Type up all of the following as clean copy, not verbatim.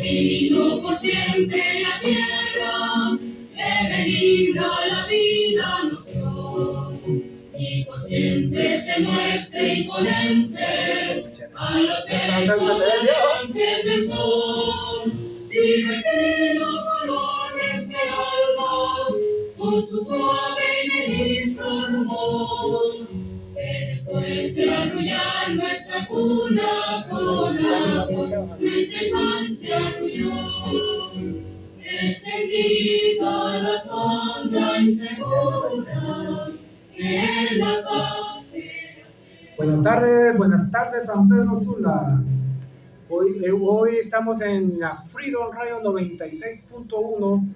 vino por siempre la tierra, que benigna la vida nos dio, y por siempre se muestre imponente a los seres del sol, y repelo color esmeralda, con su suave y benigno rumor, que después de arrullar nuestra cuna con agua, nuestra infancia arrulló, que se quita la sombra insegura que en las asteras. Buenas tardes, San Pedro Sula. Hoy estamos en la Freedom Radio 96.1.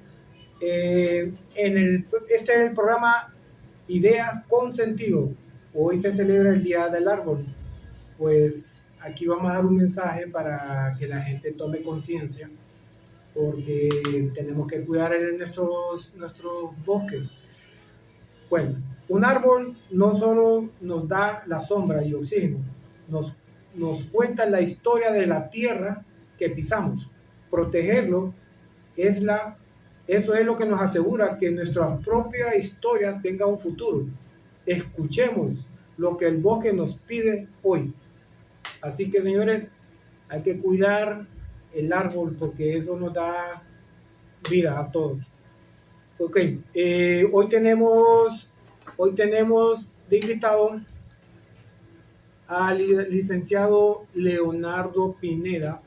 Este es el programa Ideas con Sentido. Hoy se celebra el Día del Árbol. Pues aquí vamos a dar un mensaje para que la gente tome conciencia, porque tenemos que cuidar nuestros bosques. Bueno, un árbol no solo nos da la sombra y oxígeno, nos cuenta la historia de la tierra que pisamos. Protegerlo eso es lo que nos asegura que nuestra propia historia tenga un futuro. Escuchemos lo que el bosque nos pide hoy. Así que, señores, hay que cuidar el árbol porque eso nos da vida a todos. Ok, hoy tenemos de invitado al licenciado Leonardo Pineda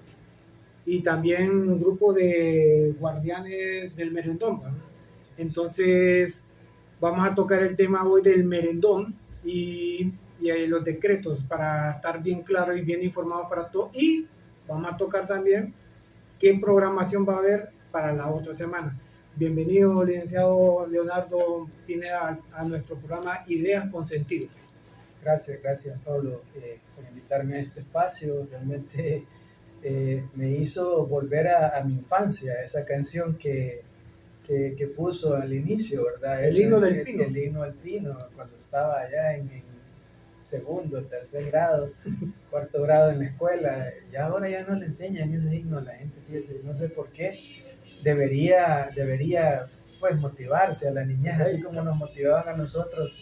y también un grupo de guardianes del merendón, ¿no? Entonces vamos a tocar el tema hoy del merendón y los decretos para estar bien claros y bien informados para todos, y vamos a tocar también qué programación va a haber para la otra semana. Bienvenido, licenciado Leonardo Pineda, a nuestro programa Ideas con Sentido. Gracias Pablo por invitarme a este espacio. Realmente me hizo volver a mi infancia, esa canción que puso al inicio, ¿verdad? El himno del pino. El himno del pino, cuando estaba allá en segundo, tercer grado, cuarto grado en la escuela. Ya ahora ya no le enseñan ese himno a la gente, fíjese, no sé por qué. Debería pues motivarse a la niñez, así como nos motivaban a nosotros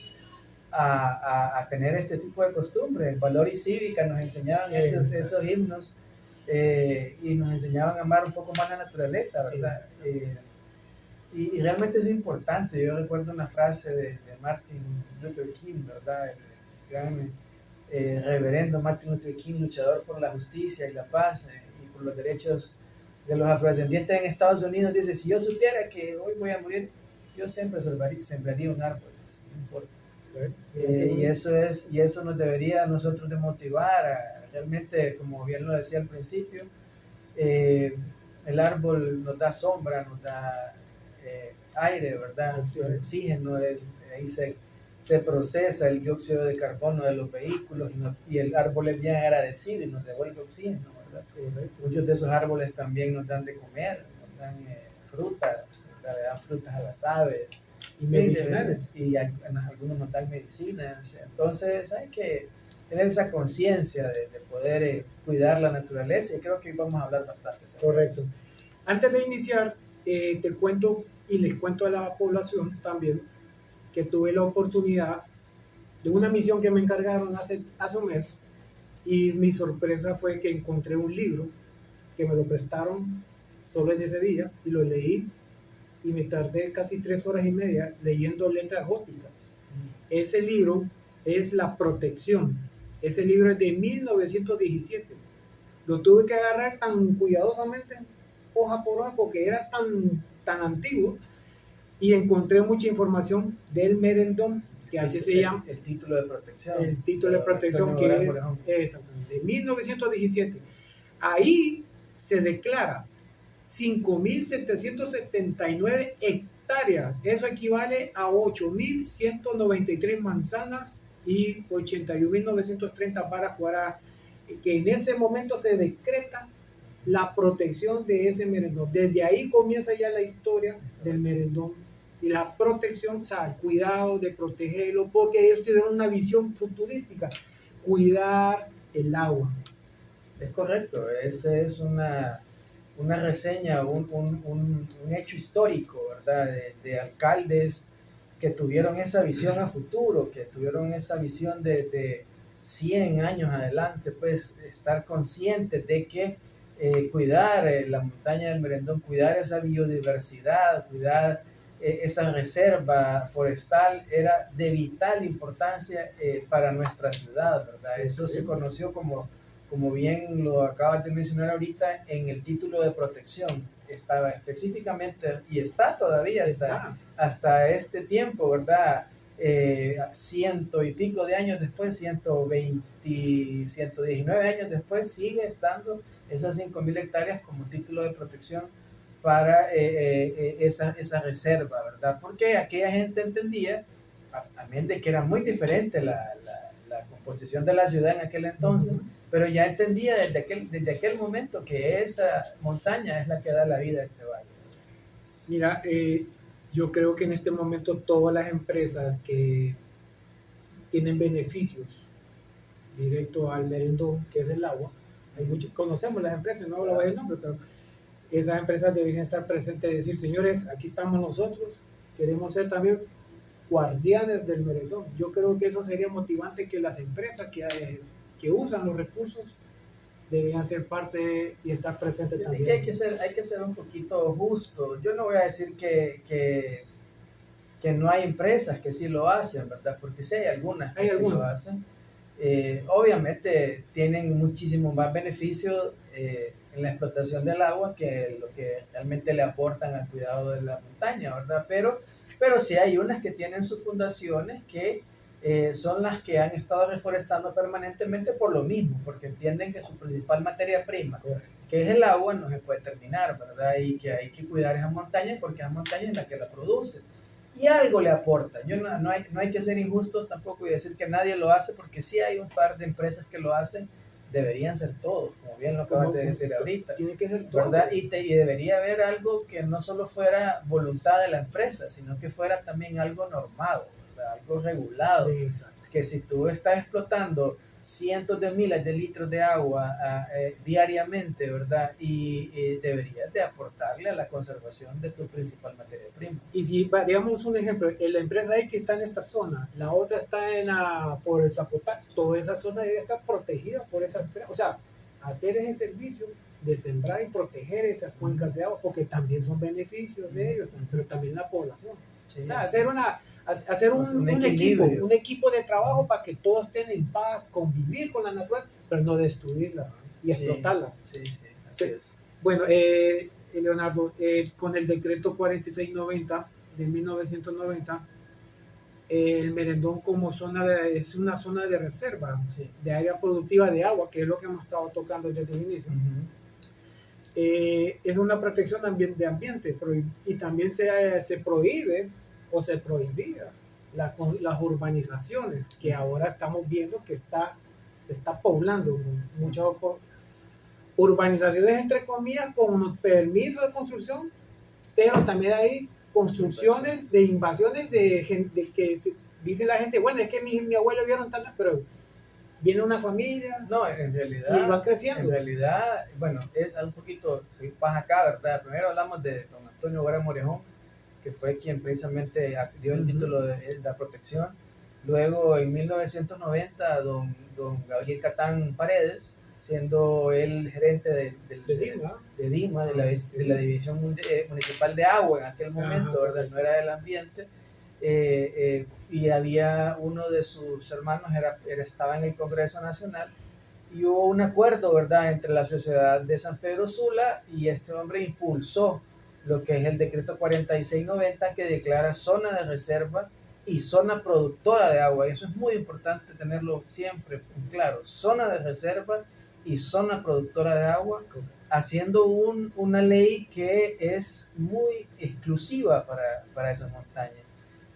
a tener este tipo de costumbres. Valor y cívica nos enseñaban esos himnos, y nos enseñaban a amar un poco más la naturaleza, ¿verdad? Y realmente es importante. Yo recuerdo una frase de Martin Luther King, ¿verdad? El gran reverendo Martin Luther King, luchador por la justicia y la paz y por los derechos de los afrodescendientes en Estados Unidos. Dice: si yo supiera que hoy voy a morir, yo siempre sembraría un árbol, no importa. Y eso nos debería a nosotros de motivar realmente, como bien lo decía al principio. El árbol nos da sombra, nos da aire, ¿verdad? Oxígeno, ahí se procesa el dióxido de carbono de los vehículos, y el árbol es bien agradecido y nos devuelve oxígeno, ¿verdad? Muchos de esos árboles también nos dan de comer, nos dan frutas, ¿verdad? Le dan frutas a las aves y medicinales, y algunos nos dan medicinas. Entonces hay que tener esa conciencia de poder cuidar la naturaleza, y creo que hoy vamos a hablar bastante. Correcto. Antes de iniciar, te cuento y les cuento a la población también que tuve la oportunidad de una misión que me encargaron hace un mes, y mi sorpresa fue que encontré un libro que me lo prestaron solo en ese día, y lo leí, y me tardé casi 3 horas y media leyendo letras góticas. Ese libro es La Protección. Ese libro es de 1917. Lo tuve que agarrar tan cuidadosamente, hoja por hoja, porque era tan antiguo, y encontré mucha información del merendón, que así se llama. El título de protección. El título de protección, que es exactamente de 1917. Ahí se declara 5.779 hectáreas. Eso equivale a 8.193 manzanas y 81.930 varas cuadradas, que en ese momento se decreta la protección de ese merendón. Desde ahí comienza ya la historia del merendón y la protección, o sea, el cuidado de protegerlo, porque ellos tienen una visión futurística, cuidar el agua. Es correcto, esa es una una reseña, un hecho histórico, ¿verdad? De alcaldes que tuvieron esa visión a futuro, que tuvieron esa visión de 100 años adelante, pues estar conscientes de que cuidar la montaña del Merendón, cuidar esa biodiversidad, cuidar esa reserva forestal era de vital importancia para nuestra ciudad, ¿verdad? Eso se conoció como bien lo acabas de mencionar ahorita, en el título de protección. Estaba específicamente, y está todavía hasta este tiempo, ¿verdad? Ciento y pico de años después, 120, 119 años después, sigue estando esas 5.000 hectáreas como título de protección para esa reserva, ¿verdad? Porque aquella gente entendía, también de que era muy diferente la composición de la ciudad en aquel entonces, pero ya entendía desde aquel momento que esa montaña es la que da la vida a este valle. Mira, yo creo que en este momento todas las empresas que tienen beneficios directos al merendón, que es el agua, hay muchos, conocemos las empresas, no hablo del nombre, pero esas empresas deberían estar presentes y decir, señores, aquí estamos nosotros, queremos ser también guardianes del merendón. Yo creo que eso sería motivante, que las empresas que usan los recursos deberían ser parte y estar presentes también. Hay que ser un poquito justo. Yo no voy a decir que no hay empresas que sí lo hacen, ¿verdad? Porque sí hay algunas que sí lo hacen. Obviamente tienen muchísimo más beneficio en la explotación del agua que lo que realmente le aportan al cuidado de la montaña, ¿verdad? Pero sí hay unas que tienen sus fundaciones que son las que han estado reforestando permanentemente por lo mismo, porque entienden que su principal materia prima, que es el agua, no se puede terminar, ¿verdad? Y que hay que cuidar esa montaña porque esa montaña es la que la produce. Y algo le aporta. No hay que ser injustos tampoco y decir que nadie lo hace, porque sí hay un par de empresas que lo hacen, deberían ser todos, como bien lo acabas de decir ahorita. Tiene que ser ¿verdad? Y debería haber algo que no solo fuera voluntad de la empresa, sino que fuera también algo normado, ¿verdad? Algo regulado. Exacto. Que si tú estás explotando cientos de miles de litros de agua diariamente, ¿verdad? Y deberías de aportarle a la conservación de tu principal materia prima. Y si, digamos un ejemplo, la empresa X está en esta zona, la otra está por el Zapotal, toda esa zona debe estar protegida por esa empresa. O sea, hacer ese servicio de sembrar y proteger esas cuencas de agua, porque también son beneficios de ellos, pero también la población. Sí, o sea, hacer un equipo de trabajo para que todos estén en paz, convivir con la naturaleza, pero no destruirla y explotarla. Sí, así es. Bueno, Leonardo, con el decreto 4690 de 1990, el Merendón como es una zona de reserva, de área productiva de agua, que es lo que hemos estado tocando desde el inicio. Es una protección de ambiente, y también se prohíbe o se prohibía las urbanizaciones, que ahora estamos viendo que se está poblando muchas urbanizaciones, entre comillas, con permiso de construcción, pero también hay construcciones de invasiones de que dice la gente, bueno, es que mi abuelo vieron tal, pero viene una familia. No, en realidad. Y va creciendo. En realidad, bueno, es un poquito, si vas acá, ¿verdad? Primero hablamos de don Antonio Guerra Morejón, que fue quien precisamente dio el título de la protección. Luego, en 1990, don Gabriel Catán Paredes, siendo el gerente de DIMA, de la División Municipal de Agua en aquel momento, ¿verdad? No era del ambiente. Y había uno de sus hermanos, estaba en el Congreso Nacional, y hubo un acuerdo, ¿verdad?, entre la Sociedad de San Pedro Sula, y este hombre impulsó lo que es el decreto 4690, que declara zona de reserva y zona productora de agua. Y eso es muy importante tenerlo siempre claro: zona de reserva y zona productora de agua, haciendo una ley que es muy exclusiva para esas montañas,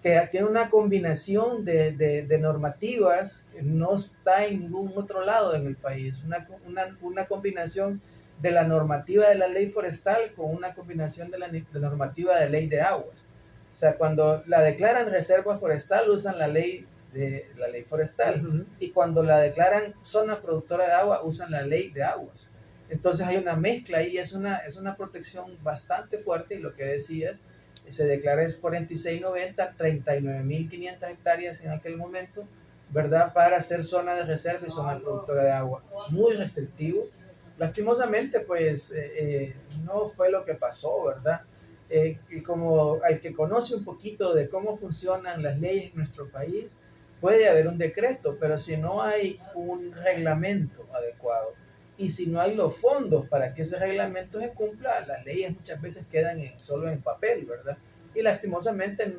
que tiene una combinación de normativas que no está en ningún otro lado en el país, una combinación de la normativa de la ley forestal con una combinación de la normativa de ley de aguas. O sea, cuando la declaran reserva forestal, usan la ley forestal, y cuando la declaran zona productora de agua, usan la ley de aguas. Entonces hay una mezcla ahí, es una protección bastante fuerte y lo que decías, se declara es 4690, 39.500 hectáreas en aquel momento, ¿verdad? Para hacer zona de reserva y zona productora de agua. Muy restrictivo. Lastimosamente, pues no fue lo que pasó, ¿verdad? Y como al que conoce un poquito de cómo funcionan las leyes en nuestro país, puede haber un decreto, pero si no hay un reglamento adecuado y si no hay los fondos para que ese reglamento se cumpla, las leyes muchas veces quedan solo en papel, ¿verdad? Y lastimosamente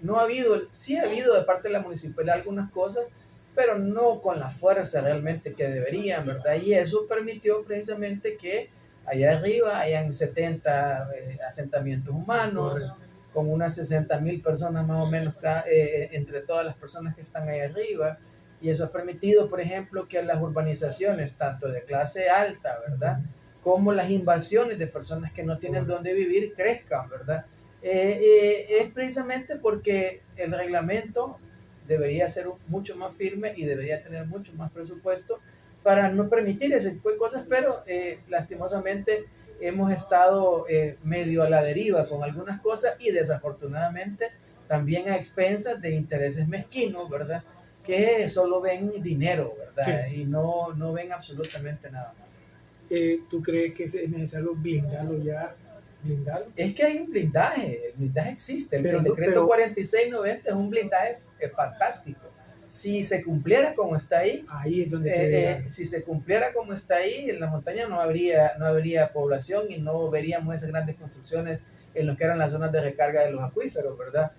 no ha habido, sí ha habido de parte de la municipalidad algunas cosas, pero no con la fuerza realmente que deberían, ¿verdad? Y eso permitió precisamente que allá arriba hayan 70 asentamientos humanos, Correcto. con unas 60.000 personas más o menos entre todas las personas que están ahí arriba. Y eso ha permitido, por ejemplo, que las urbanizaciones, tanto de clase alta, ¿verdad? Como las invasiones de personas que no tienen dónde vivir, crezcan, ¿verdad? Es precisamente porque el reglamento debería ser mucho más firme y debería tener mucho más presupuesto para no permitir ese tipo de cosas, pero lastimosamente hemos estado medio a la deriva con algunas cosas y desafortunadamente también a expensas de intereses mezquinos, ¿verdad? Que solo ven dinero, ¿verdad? Sí. Y no ven absolutamente nada más. ¿Tú crees que es necesario blindarlo ya? ¿Blindarlo? Es que hay un blindaje, el blindaje existe, el decreto pero 4690 es un blindaje fantástico. Si se cumpliera como está ahí, ahí es donde si se cumpliera como está ahí, en la montaña no habría población y no veríamos esas grandes construcciones en lo que eran las zonas de recarga de los acuíferos, ¿verdad?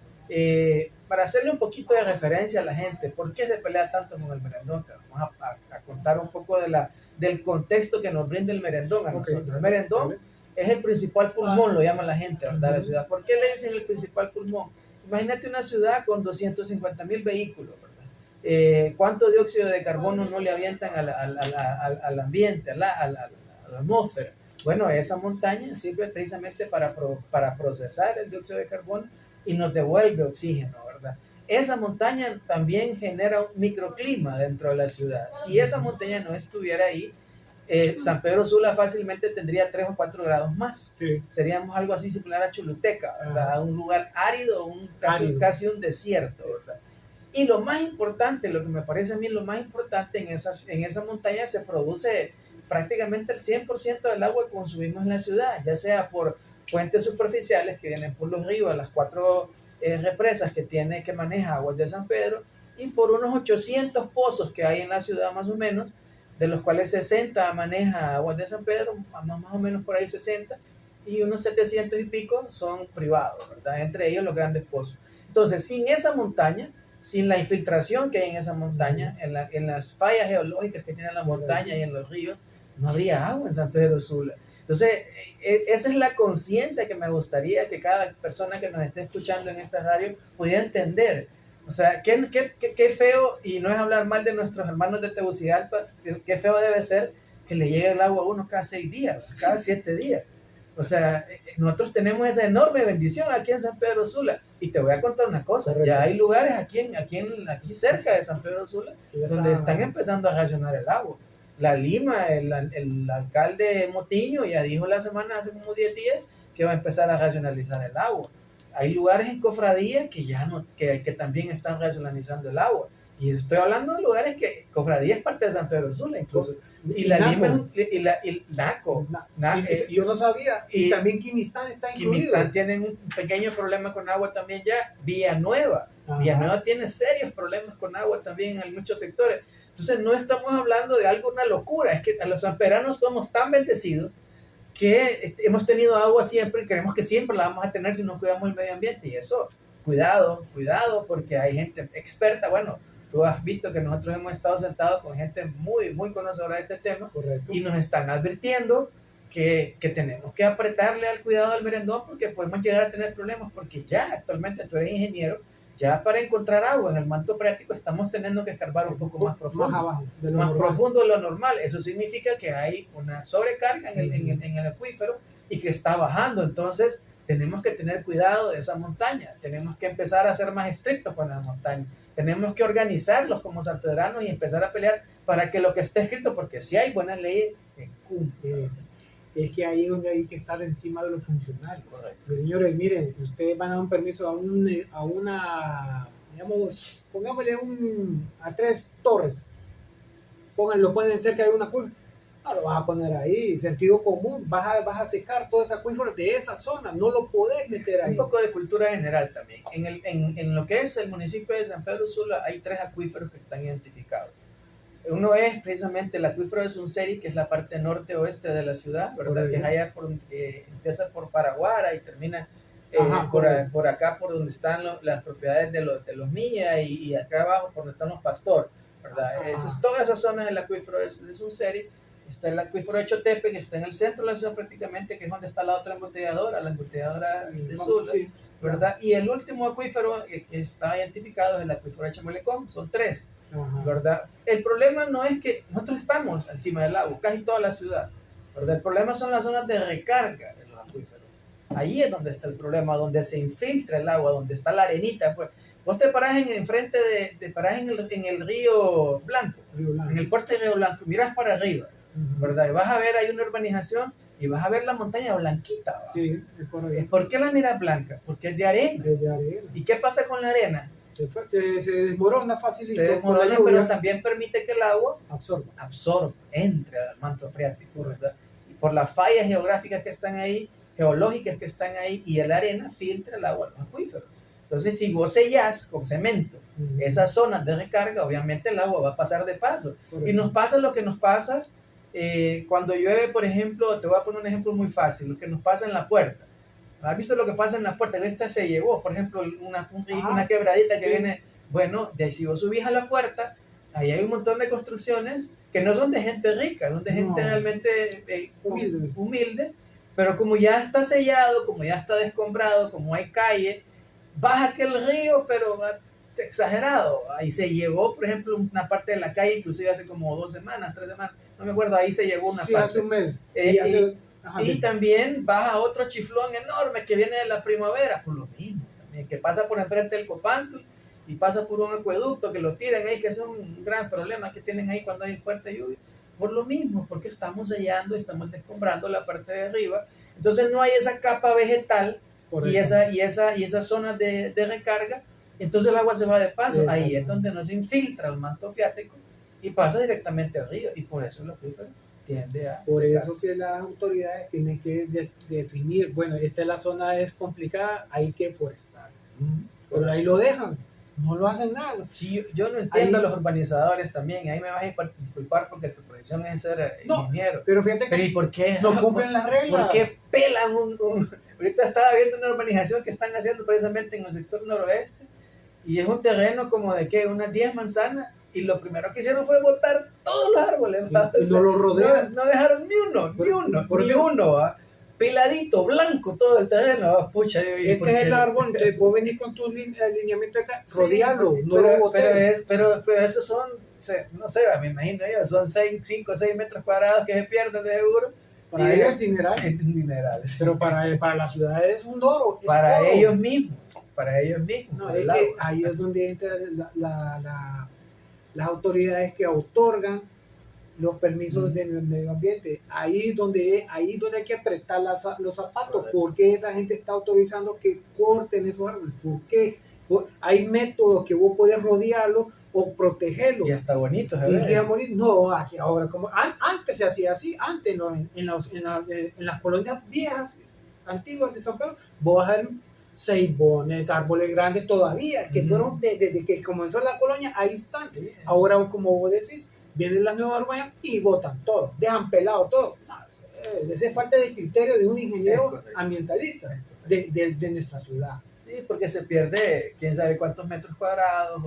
Para hacerle un poquito de referencia a la gente, ¿por qué se pelea tanto con el merendón? Te vamos a contar un poco del contexto que nos brinda el merendón a nosotros. El merendón es el principal pulmón, lo llama la gente, ¿verdad? La ciudad. ¿Por qué le dicen el principal pulmón? Imagínate una ciudad con 250.000 vehículos, ¿verdad? ¿Cuánto dióxido de carbono no le avientan al ambiente, a la atmósfera? Bueno, esa montaña sirve precisamente para procesar el dióxido de carbono y nos devuelve oxígeno, ¿verdad? Esa montaña también genera un microclima dentro de la ciudad. Si esa montaña no estuviera ahí, San Pedro Sula fácilmente tendría 3 o 4 grados más. Sí. Seríamos algo así similar a Choluteca, ¿verdad? Un lugar árido, casi un desierto, ¿verdad? Y lo más importante, lo que me parece a mí lo más importante, en esa montaña se produce prácticamente el 100% del agua que consumimos en la ciudad, ya sea por fuentes superficiales que vienen por los ríos, las 4 represas que maneja Aguas de San Pedro, y por unos 800 pozos que hay en la ciudad más o menos, de los cuales 60 maneja Aguas de San Pedro, más o menos por ahí 60, y unos 700 y pico son privados, ¿verdad? Entre ellos los grandes pozos. Entonces, sin esa montaña, sin la infiltración que hay en esa montaña, en las fallas geológicas que tiene la montaña y en los ríos, no habría agua en San Pedro Sula. Entonces, esa es la conciencia que me gustaría que cada persona que nos esté escuchando en esta radio pudiera entender. O sea, qué feo, y no es hablar mal de nuestros hermanos de Tegucigalpa, qué feo debe ser que le llegue el agua a uno cada 6 días, cada 7 días. O sea, nosotros tenemos esa enorme bendición aquí en San Pedro Sula. Y te voy a contar una cosa, correcto, ya hay lugares aquí cerca de San Pedro Sula donde están empezando a racionar el agua. La Lima, el alcalde Motiño ya dijo hace como 10 días que va a empezar a racionalizar el agua. Hay lugares en Cofradía que también están racionalizando el agua. Y estoy hablando de lugares que Cofradía es parte de San Pedro Sula incluso. Y la Lima y Naco. Yo no sabía. Y también Quimistán está incluido. Quimistán tienen un pequeño problema con agua también ya. Villanueva tiene serios problemas con agua también en muchos sectores. Entonces no estamos hablando de algo, una locura. Es que a los sanpedranos somos tan bendecidos que hemos tenido agua siempre y creemos que siempre la vamos a tener si no cuidamos el medio ambiente. Y eso, cuidado, porque hay gente experta. Bueno, tú has visto que nosotros hemos estado sentados con gente muy, muy conocedora de este tema. Correcto. Y nos están advirtiendo que tenemos que apretarle al cuidado del merendón porque podemos llegar a tener problemas, porque ya actualmente tú eres ingeniero, ya para encontrar agua en el manto freático estamos teniendo que escarbar un poco más profundo, más abajo, más profundo de lo normal. Eso significa que hay una sobrecarga en el acuífero y que está bajando. Entonces tenemos que tener cuidado de esa montaña, tenemos que empezar a ser más estrictos con la montaña, tenemos que organizarlos como sanpedranos y empezar a pelear para que lo que esté escrito, porque si hay buenas leyes, se cumple. Es que ahí es donde hay que estar encima de los funcionarios. Correcto. Pues, señores, miren, ustedes van a dar un permiso a una, digamos, pongámosle a 3 torres. Lo ponen cerca de una curva. No lo vas a poner ahí, sentido común, vas a secar toda esa acuífera de esa zona, no lo podés meter ahí. Un poco de cultura general también. En lo que es el municipio de San Pedro Sula hay 3 acuíferos que están identificados. Uno es precisamente el acuífero de Sunseri, que es la parte norte-oeste de la ciudad, ¿verdad? Que es allá empieza por Paraguara y termina por acá, por donde están las propiedades de los Miña y acá abajo por donde están los Pastor, ¿verdad? Toda esa zona es el acuífero de Sunseri. Está el acuífero de Chotepe, que está en el centro de la ciudad prácticamente, que es donde está la otra embotelladora, la embotelladora de Sula, sí, ¿verdad? Y el último acuífero que está identificado es el acuífero de Chamelecón, son 3, ¿verdad? El problema no es que nosotros estamos encima del agua, casi toda la ciudad, ¿verdad? El problema son las zonas de recarga de los acuíferos. Ahí es donde está el problema, donde se infiltra el agua, donde está la arenita, pues. Vos te parás enfrente parás en el Río Blanco, en el puerto de Río Blanco, mirás para arriba, ¿verdad? Y vas a ver, hay una urbanización y vas a ver la montaña blanquita, ¿verdad? Sí, es correcto. ¿Por qué la miras blanca? Porque es de arena. Es de arena. ¿Y qué pasa con la arena? Se desmorona fácilmente. Se desmorona, pero también permite que el agua absorba, entre al manto freático, ¿verdad? Y por las fallas geográficas que están ahí, geológicas que están ahí, y la arena filtra el agua a los acuíferos. Entonces, si vos sellás con cemento esas zonas de recarga, obviamente el agua va a pasar de paso. Y nos pasa lo que nos pasa cuando llueve, por ejemplo, te voy a poner un ejemplo muy fácil, lo que nos pasa en la puerta. ¿Has visto lo que pasa en la puerta? Esta se llevó, por ejemplo, una quebradita que viene. Bueno, si vos subís a la puerta, ahí hay un montón de construcciones que no son de gente rica, son de gente realmente humilde, pero como ya está sellado, como ya está descombrado, como hay calle, baja aquel río, pero exagerado. Ahí se llevó, por ejemplo, una parte de la calle, inclusive hace como 2 semanas, 3 semanas, no me acuerdo, ahí se llevó una parte. Hace un mes. Y también baja otro chiflón enorme que viene de la primavera, por lo mismo, también, que pasa por enfrente del Copantl y pasa por un acueducto que lo tiran ahí, que es un gran problema que tienen ahí cuando hay fuerte lluvia. Por lo mismo, porque estamos sellando, estamos descombrando la parte de arriba, entonces no hay esa capa vegetal y esa zona de recarga, entonces el agua se va de paso. Ahí es donde no se infiltra el manto freático y pasa directamente al río, y por eso el acuífero tiende a secarse. Eso que las autoridades tienen que definir, bueno, la zona es complicada, hay que forestar. Pero ahí lo dejan, no lo hacen nada. Sí, yo no entiendo a los urbanizadores también, ahí me vas a disculpar porque tu profesión es ser ingeniero. Pero fíjate que ¿y por qué no cumplen las reglas? ¿Por qué pelan Ahorita estaba viendo una urbanización que están haciendo precisamente en el sector noroeste, y es un terreno como de ¿qué? Unas 10 manzanas, y lo primero que hicieron fue botar todos los árboles. No lo rodean. No dejaron ni uno, peladito, blanco todo el terreno. Pucha, es el árbol, vos venís con tu alineamiento de acá, rodearlo, pero esos son, no sé, me imagino yo, son 5 o 6 metros cuadrados que se pierden de seguro. Para ellos es dineral. Pero para la ciudad es un oro. Para ellos mismos. No, es que ahí es donde entra las autoridades que otorgan los permisos del medio ambiente. Ahí donde hay que apretar los zapatos. ¿Por qué esa gente está autorizando que corten esos árboles? ¿Por qué? Hay métodos que vos podés rodearlo o protegerlo. Y está bonito, no, aquí ahora, como antes se hacía así, antes no, en las colonias viejas, antiguas de San Pedro, vos vas a ver ceibones, árboles grandes todavía, que fueron desde que comenzó la colonia, ahí están. Ahora, como vos decís, vienen las nuevas urbanas y botan todo, dejan pelado todo. No, esa es falta de criterio de un ingeniero ambientalista de nuestra ciudad. Sí, porque se pierde quién sabe cuántos metros cuadrados,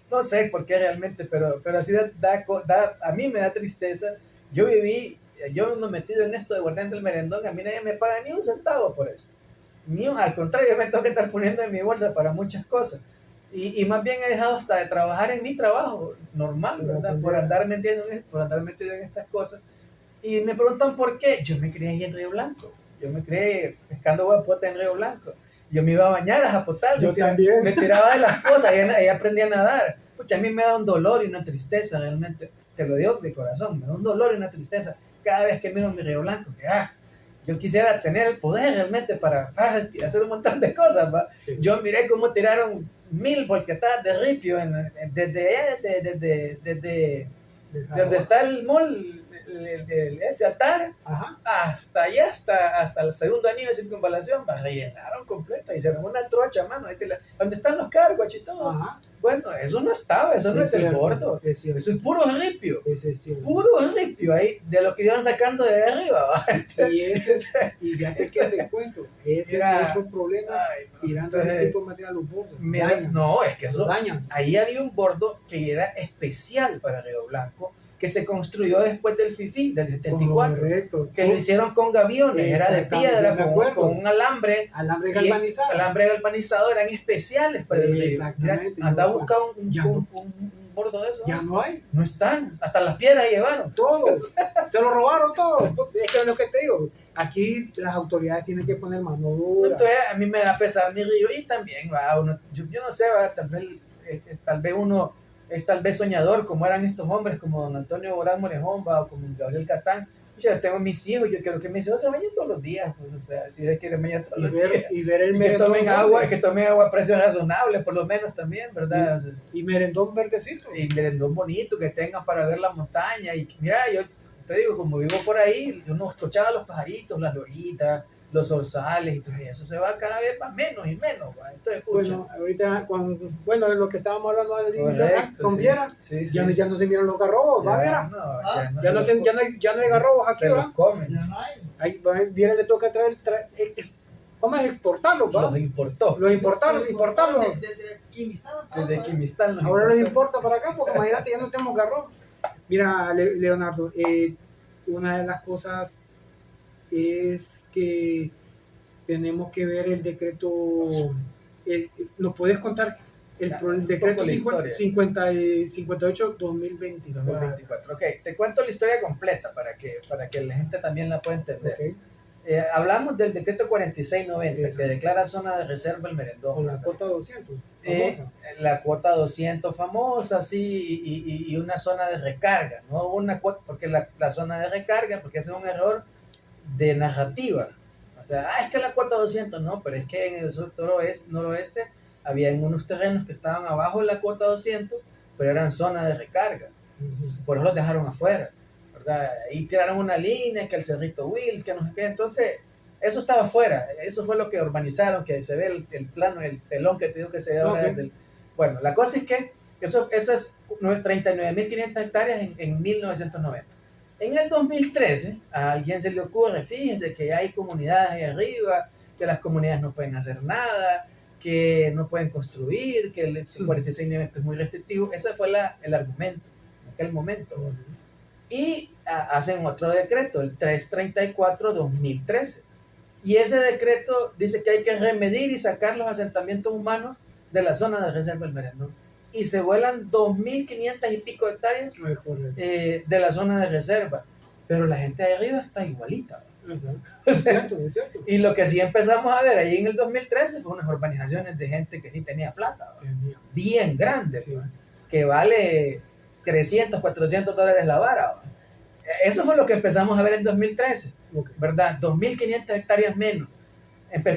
no sé por qué realmente, pero así a mí me da tristeza. Yo ando metido en esto de guardián del merendón, a mí nadie me paga ni un centavo por esto. Al contrario, yo me tengo que estar poniendo en mi bolsa para muchas cosas. Y más bien he dejado hasta de trabajar en mi trabajo normal, ¿verdad? Por andar metido en estas cosas. Y me preguntan por qué. Yo me crié ahí en Río Blanco. Yo me crié pescando guapote en Río Blanco. Yo me iba a bañar a Zapotal. Yo también. Me tiraba de las cosas y ahí aprendí a nadar. Pucha, a mí me da un dolor y una tristeza realmente. Te lo digo de corazón, me da un dolor y una tristeza cada vez que miro mi Río Blanco. Que, yo quisiera tener el poder realmente para hacer un montón de cosas. ¿Va? Sí. Yo miré cómo tiraron 1000 volquetadas de ripio desde está el mall, ese altar, Ajá. hasta allá, hasta el segundo anillo de circunvalación, rellenaron completa, hicieron una trocha, mano, donde están los carguach y todo. Ajá. Bueno, eso no estaba, eso no es el bordo, es cierto. eso es puro ripio. Ese es cierto. Puro ripio ahí, de lo que iban sacando de arriba. ¿Va? Y fíjate que te cuento, ese Mira, es otro problema, ay, no, tirando entonces, ese tipo de material a los bordos. mira, Dañan, no, es que eso, dañan. ahí había un bordo que era especial para Río Blanco, que se construyó después del FIFI, del 74, Correcto. que lo hicieron con gaviones, era de Exactamente, piedra, me acuerdo. con un alambre, Alambre y galvanizado. alambre galvanizado, eran especiales para el río. Exactamente. Mira, anda a buscar Ya no. un bordo de eso. Ya no hay. No están, hasta las piedras llevaron. Todos. Se lo robaron todos. Es que es lo que te digo. Aquí las autoridades tienen que poner mano dura. Entonces a mí me da pesar mi río y también, yo no sé, tal vez uno es tal vez soñador como eran estos hombres como don Antonio Borán Morejón o como Gabriel Catán. Yo tengo mis hijos, yo quiero que mis hijos se bañen todos los días, pues, o sea, si ellos quieren bañar todos los días. Y ver el Y que merendón tomen verde. agua, que tomen agua a precios razonables, por lo menos también, ¿verdad? Y merendón verdecito. Y merendón bonito que tengan para ver la montaña. Y mira, yo te digo, como vivo por ahí, yo no escuchaba los pajaritos, las loritas, los zorzales, y todo eso se va cada vez más menos y menos. ¿Va? Entonces, pucha. Bueno, ahorita, bueno, lo que estábamos hablando al inicio, Correcto, con sí, Viera, sí, ya sí. no se miran los garrobos, ¿va, Viera? Ya no hay garrobos aquí, se los ¿va? comen. Ya no hay. Ahí, Viera le toca ¿cómo es exportarlos, va? Los importó. Importarlos. Desde Quimistán. Desde Quimistán los Ahora les importó. importa para acá, porque imagínate, ya no tenemos garrobos. Mira, Leonardo, una de las cosas es que tenemos que ver el decreto. ¿Nos puedes contar el decreto poco la historia. 58-2024? 2024. Ok, te cuento la historia completa para que la gente también la pueda entender. Okay. Hablamos del decreto 4690 Eso. que declara zona de reserva el Merendón. Con la cuota 200. La cuota 200 famosa, sí, y una zona de recarga, no una cuota, porque la zona de recarga, porque ese es un error de narrativa. O sea, es que la cuota 200, no, pero es que en el sur noroeste había unos terrenos que estaban abajo de la cuota 200, pero eran zonas de recarga. Por eso los dejaron afuera, ¿verdad? Y tiraron una línea, que el Cerrito Will, que no sé qué. Entonces, eso estaba afuera. Eso fue lo que urbanizaron, que se ve el plano, el telón que te digo que se ve ahora. Okay. Bueno, la cosa es que eso es 39.500 hectáreas en 1990. En el 2013, a alguien se le ocurre, fíjense que hay comunidades ahí arriba, que las comunidades no pueden hacer nada, que no pueden construir, que el 4690 es muy restrictivo. Ese fue el argumento en aquel momento. Y hacen otro decreto, el 334-2013. Y ese decreto dice que hay que remedir y sacar los asentamientos humanos de la zona de reserva del Merendón. Y se vuelan 2.500 y pico hectáreas de la zona de reserva. Pero la gente de arriba está igualita. Es cierto. Y lo que sí empezamos a ver ahí en el 2013 fue unas urbanizaciones de gente que sí tenía plata, bien grande, sí. Que vale $300, $400 la vara. Eso fue lo que empezamos a ver en 2013, Okay. ¿verdad? 2.500 hectáreas menos.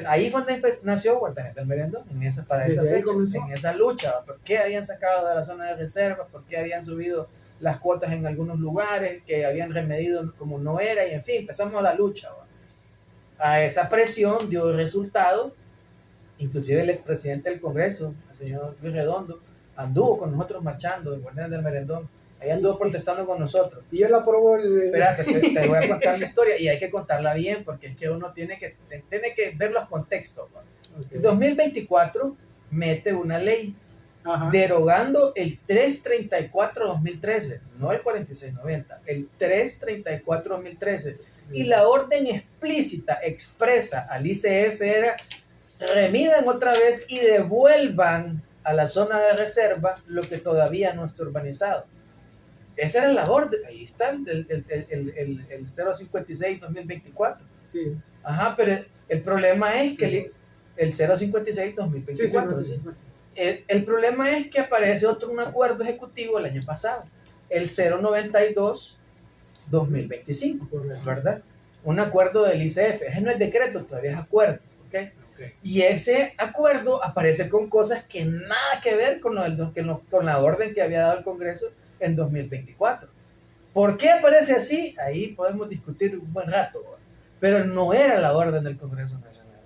Ahí fue donde nació Guartaneta del Merendón, para esa Desde ahí fecha, comenzó. en esa lucha. ¿Por qué habían sacado de la zona de reserva? ¿Por qué habían subido las cuotas en algunos lugares que habían remedido como no era? Y en fin, empezamos la lucha. A esa presión dio resultado. Inclusive el expresidente del Congreso, el señor Luis Redondo, anduvo con nosotros marchando en Guardianes del Merendón. Ahí anduvo protestando con nosotros. Y él aprobó Espérate, te voy a contar la historia y hay que contarla bien porque es que uno tiene que ver los contextos. Okay. En 2024 mete una ley Ajá. derogando el 334-2013, no el 4690, el 334-2013. Y la orden explícita, expresa al ICF era remidan otra vez y devuelvan a la zona de reserva lo que todavía no está urbanizado. Esa era la orden, ahí está el 056-2024. Sí. Ajá, pero el problema es que el 056-2024. Sí, ¿sí? El problema es que aparece un acuerdo ejecutivo el año pasado, el 092-2025, Correcto. ¿verdad? Un acuerdo del ICF. Ese no es decreto, todavía es acuerdo. ¿Okay? Okay. Y ese acuerdo aparece con cosas que nada que ver con la orden que había dado el Congreso en 2024. ¿Por qué aparece así? Ahí podemos discutir un buen rato, ¿verdad? Pero no era la orden del Congreso Nacional.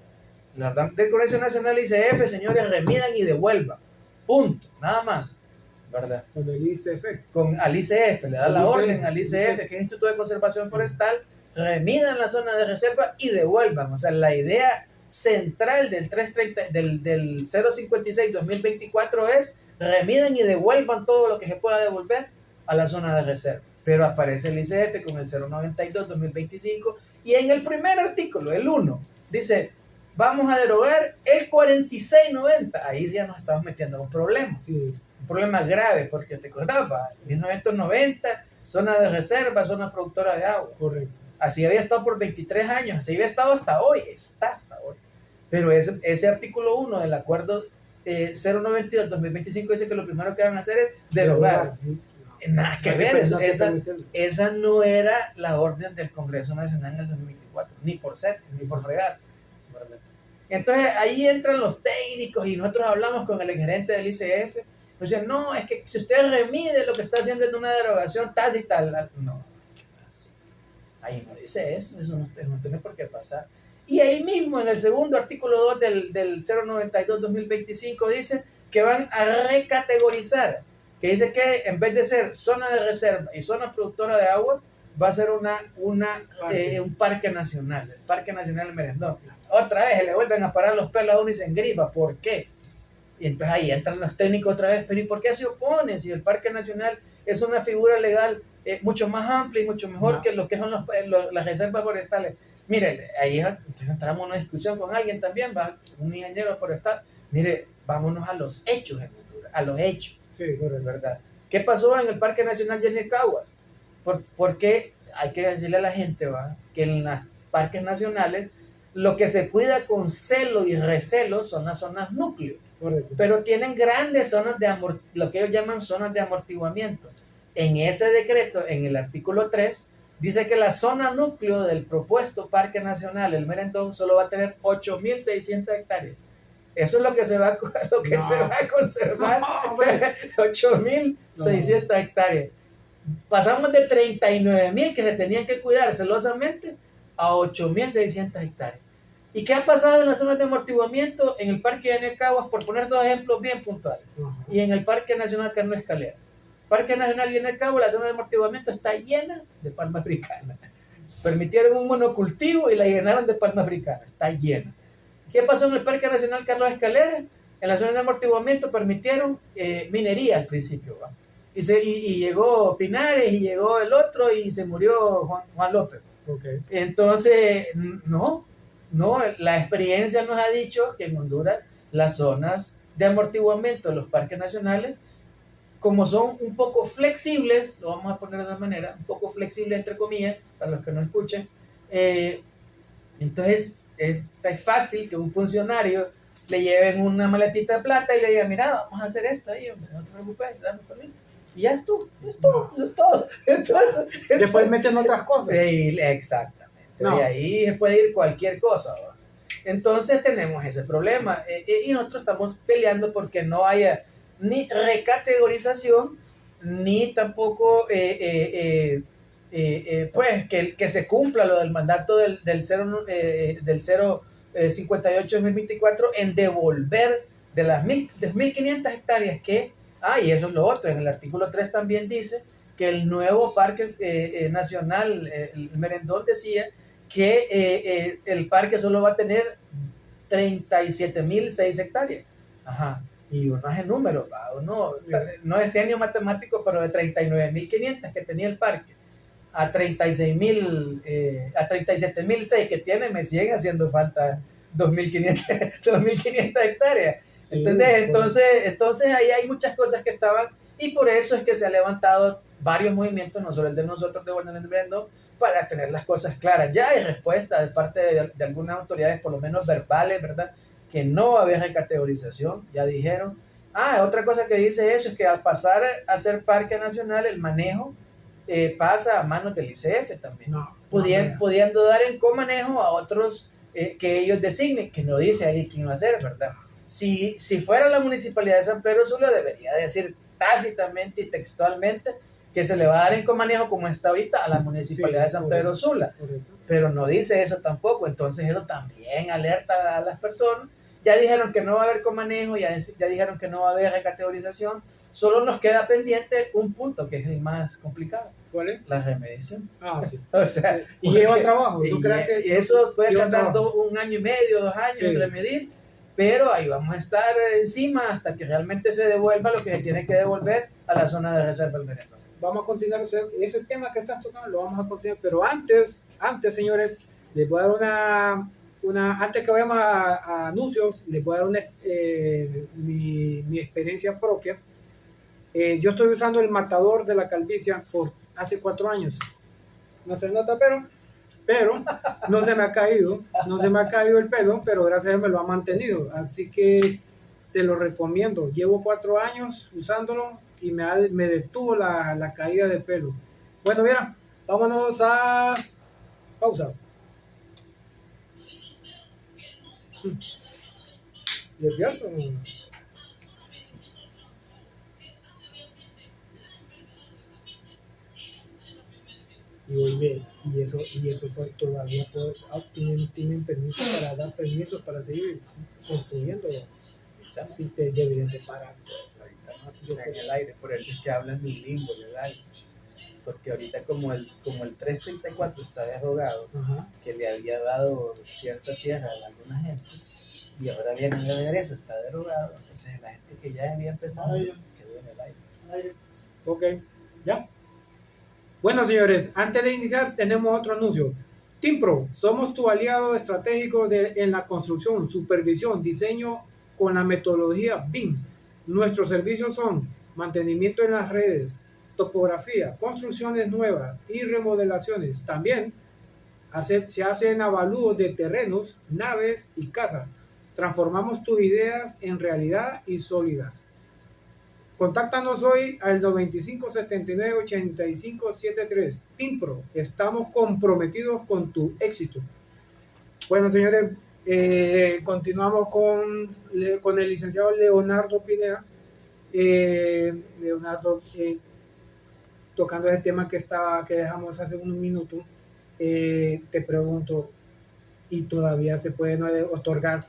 La orden del Congreso Nacional ICF, señores, remidan y devuelvan. Punto, nada más, ¿verdad? Con el ICF. Al ICF, le da El la ICF, orden al ICF, que es el Instituto de Conservación Forestal, remidan la zona de reserva y devuelvan. O sea, la idea central del 056-2024 es remidan y devuelvan todo lo que se pueda devolver a la zona de reserva. Pero aparece el ICF con el 092-2025 y en el primer artículo, el 1, dice, vamos a derogar el 4690. Ahí ya nos estamos metiendo en un problema. Sí. Un problema grave, porque te acordabas, 1990, zona de reserva, zona productora de agua. Correcto. Así había estado por 23 años, así había estado hasta hoy, está hasta hoy. Pero ese artículo 1 del acuerdo 092-2025 dice que lo primero que van a hacer es derogar. Nada que ver, esa no era la orden del Congreso Nacional en el 2024, ni por ser, ni por fregar, ¿verdad? Entonces ahí entran los técnicos y nosotros hablamos con el gerente del ICF. Nos dicen, no, es que si usted remide lo que está haciendo es una derogación tácita. No, ahí no dice eso no tiene por qué pasar. Y ahí mismo en el segundo artículo 2 del 092-2025 dice que van a recategorizar, que dice que en vez de ser zona de reserva y zona productora de agua, va a ser un parque nacional, el Parque Nacional del Merendón. Otra vez le vuelven a parar los pelos a uno y se engrifa. ¿Por qué? Y entonces ahí entran los técnicos otra vez, pero ¿y por qué se oponen? Si el Parque Nacional es una figura legal mucho más amplia y mucho mejor que lo que son las reservas forestales. Mire, ahí entramos en una discusión con alguien también, un ingeniero forestal. Mire, vámonos a los hechos, a los hechos. Sí, correcto. ¿Verdad? ¿Qué pasó en el Parque Nacional Yenicaguas? Porque hay que decirle a la gente, que en los parques nacionales lo que se cuida con celo y recelo son las zonas núcleo. Correcto. Pero tienen grandes zonas lo que ellos llaman zonas de amortiguamiento. En ese decreto, en el artículo 3, dice que la zona núcleo del propuesto Parque Nacional El Merendón solo va a tener 8.600 hectáreas. Eso es lo que se va a conservar, 8.600 hectáreas. Pasamos de 39.000 que se tenían que cuidar celosamente a 8.600 hectáreas. ¿Y qué ha pasado en las zonas de amortiguamiento en el Parque de Yenicaguas? Por poner dos ejemplos bien puntuales. Y en el Parque Nacional Canoa Escalera. Parque Nacional Yenicaguas, la zona de amortiguamiento está llena de palma africana. Permitieron un monocultivo y la llenaron de palma africana. Está llena. ¿Qué pasó en el Parque Nacional Carlos Escalera? En la zona de amortiguamiento permitieron minería al principio. Y llegó Pinares y llegó el otro y se murió Juan López. Okay. Entonces, no, la experiencia nos ha dicho que en Honduras las zonas de amortiguamiento de los parques nacionales, como son un poco flexibles, lo vamos a poner de esa manera, un poco flexibles entre comillas, para los que no escuchen, entonces es fácil que un funcionario le lleven una maletita de plata y le diga, mira, vamos a hacer esto ahí, hombre, no te preocupes, dame permiso. Y ya es todo. Entonces, después meten otras cosas. Exactamente. No. Y ahí puede ir cualquier cosa, ¿va? Entonces tenemos ese problema y nosotros estamos peleando porque no haya ni recategorización ni tampoco pues que se cumpla lo del mandato del 058-2024 en devolver de las 1.500 hectáreas que y eso es lo otro. En el artículo 3 también dice que el nuevo Parque Nacional, el Merendón, decía que el parque solo va a tener 37.006 hectáreas. Ajá. Y uno hace números, no es genio matemático, pero de 39.500 que tenía el parque a 37.006 que tiene, me siguen haciendo falta 2.500 hectáreas. Sí, ¿Entendés? pues, Entonces ahí hay muchas cosas que estaban, y por eso es que se han levantado varios movimientos, no solo el de nosotros de Guardianes del Referéndum, para tener las cosas claras. Ya hay respuesta de parte de algunas autoridades, por lo menos verbales, ¿verdad? Que no va a haber recategorización, ya dijeron. Otra cosa que dice eso es que al pasar a ser parque nacional, el manejo pasa a manos del ICF también, no, vea. pudiendo dar en comanejo a otros que ellos designen, que no dice ahí quién va a ser, ¿verdad? Si fuera la municipalidad de San Pedro Sula, debería decir tácitamente y textualmente que se le va a dar en comanejo, como está ahorita, a la municipalidad de San Pedro Sula. Correcto. Pero no dice eso tampoco, entonces eso también alerta a las personas. Ya dijeron que no va a haber comanejo, ya dijeron que no va a haber recategorización, solo nos queda pendiente un punto que es el más complicado, ¿Cuál es? la remediación. Sí. O sea, Y lleva trabajo. ¿Tú y, crees que y eso puede lleva tardar trabajo? 1 año y medio, 2 años Sí. en remedir, pero ahí vamos a estar encima hasta que realmente se devuelva lo que se tiene que devolver a la zona de reserva del veneno. Vamos a continuar ese tema que estás tocando, lo vamos a continuar, pero antes, señores, les voy a dar antes que vayamos a anuncios, les voy a dar mi experiencia propia. Yo estoy usando el matador de la calvicie por hace 4 años. No se nota, pero no se me ha caído el pelo, pero gracias a Dios me lo ha mantenido. Así que se lo recomiendo. Llevo 4 años usándolo y me detuvo la caída de pelo. Bueno, mira, vámonos a pausa. ¿Y es cierto? Y oye, y eso pues, todavía tienen permiso para dar permisos para seguir construyendo. Deberían de parar. Yo en el aire, por eso es que hablan de un limbo legal, porque ahorita como el 334 está derogado, Ajá. que le había dado cierta tierra a alguna gente, y ahora viene de regreso, está derogado, entonces la gente que ya había empezado quedó en el aire. Ok, ya. Bueno, señores, antes de iniciar tenemos otro anuncio. Timpro, somos tu aliado estratégico en la construcción, supervisión, diseño con la metodología BIM. Nuestros servicios son mantenimiento en las redes, topografía, construcciones nuevas y remodelaciones. También se hacen avalúos de terrenos, naves y casas. Transformamos tus ideas en realidad y sólidas. Contáctanos hoy al 95 79 85 73. Timpro, estamos comprometidos con tu éxito. Bueno, señores, continuamos con el licenciado Leonardo Pineda. Leonardo, tocando el tema que dejamos hace unos minutos, te pregunto, ¿y todavía se pueden otorgar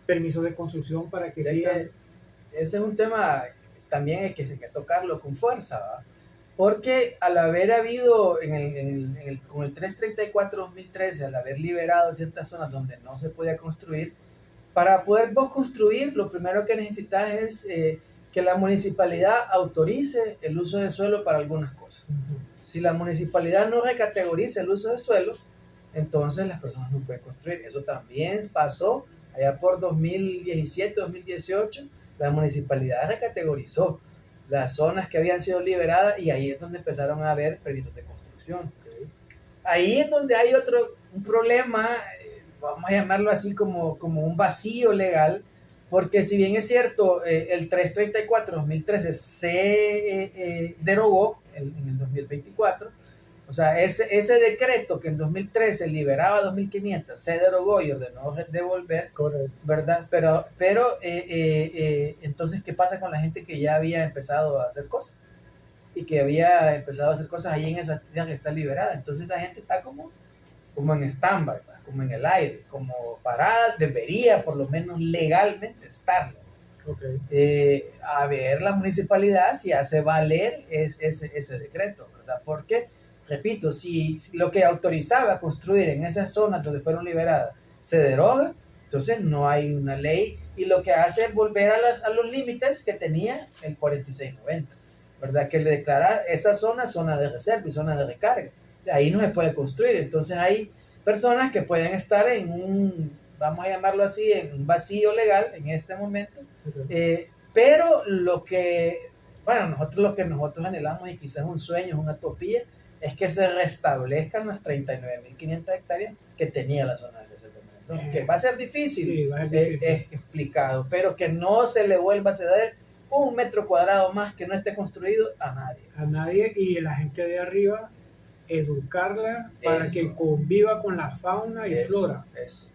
permisos de construcción para que sigan? Ese es un tema también hay que tocarlo con fuerza, ¿va? Porque al haber habido con el 334-2013, al haber liberado ciertas zonas donde no se podía construir, para poder vos construir, lo primero que necesitas es que la municipalidad autorice el uso de suelo para algunas cosas. Si la municipalidad no recategoriza el uso de suelo, entonces las personas no pueden construir. Eso también pasó allá por 2017, 2018. La municipalidad recategorizó las zonas que habían sido liberadas y ahí es donde empezaron a haber permisos de construcción. Ahí es donde hay un problema, vamos a llamarlo así como un vacío legal, porque si bien es cierto, el 334-2013 se derogó en el 2024, o sea, ese decreto que en 2013 liberaba 2.500 se derogó y ordenó devolver, correcto, ¿verdad? Pero entonces, ¿qué pasa con la gente que ya había empezado a hacer cosas? Y que había empezado a hacer cosas ahí en esa tierra que está liberada. Entonces, esa gente está como en stand-by, como en el aire, como parada, debería por lo menos legalmente estarlo. Okay. A ver la municipalidad si hace valer ese decreto, ¿verdad? Porque repito, si lo que autorizaba construir en esas zonas donde fueron liberadas se deroga, entonces no hay una ley y lo que hace es volver a los límites que tenía el 4690, ¿verdad? Que le declara esa zona de reserva y zona de recarga. De ahí no se puede construir, entonces hay personas que pueden estar en un vamos a llamarlo así, en un vacío legal en este momento. Pero lo que nosotros anhelamos, y quizás un sueño, es una utopía, es que se restablezcan las 39.500 hectáreas que tenía la zona del desierto de Merendón, que va a ser difícil, Sí, va a ser difícil. es explicado, pero que no se le vuelva a ceder un metro cuadrado más que no esté construido a nadie. A nadie, y la gente de arriba, educarla para Eso. que conviva con la fauna y flora.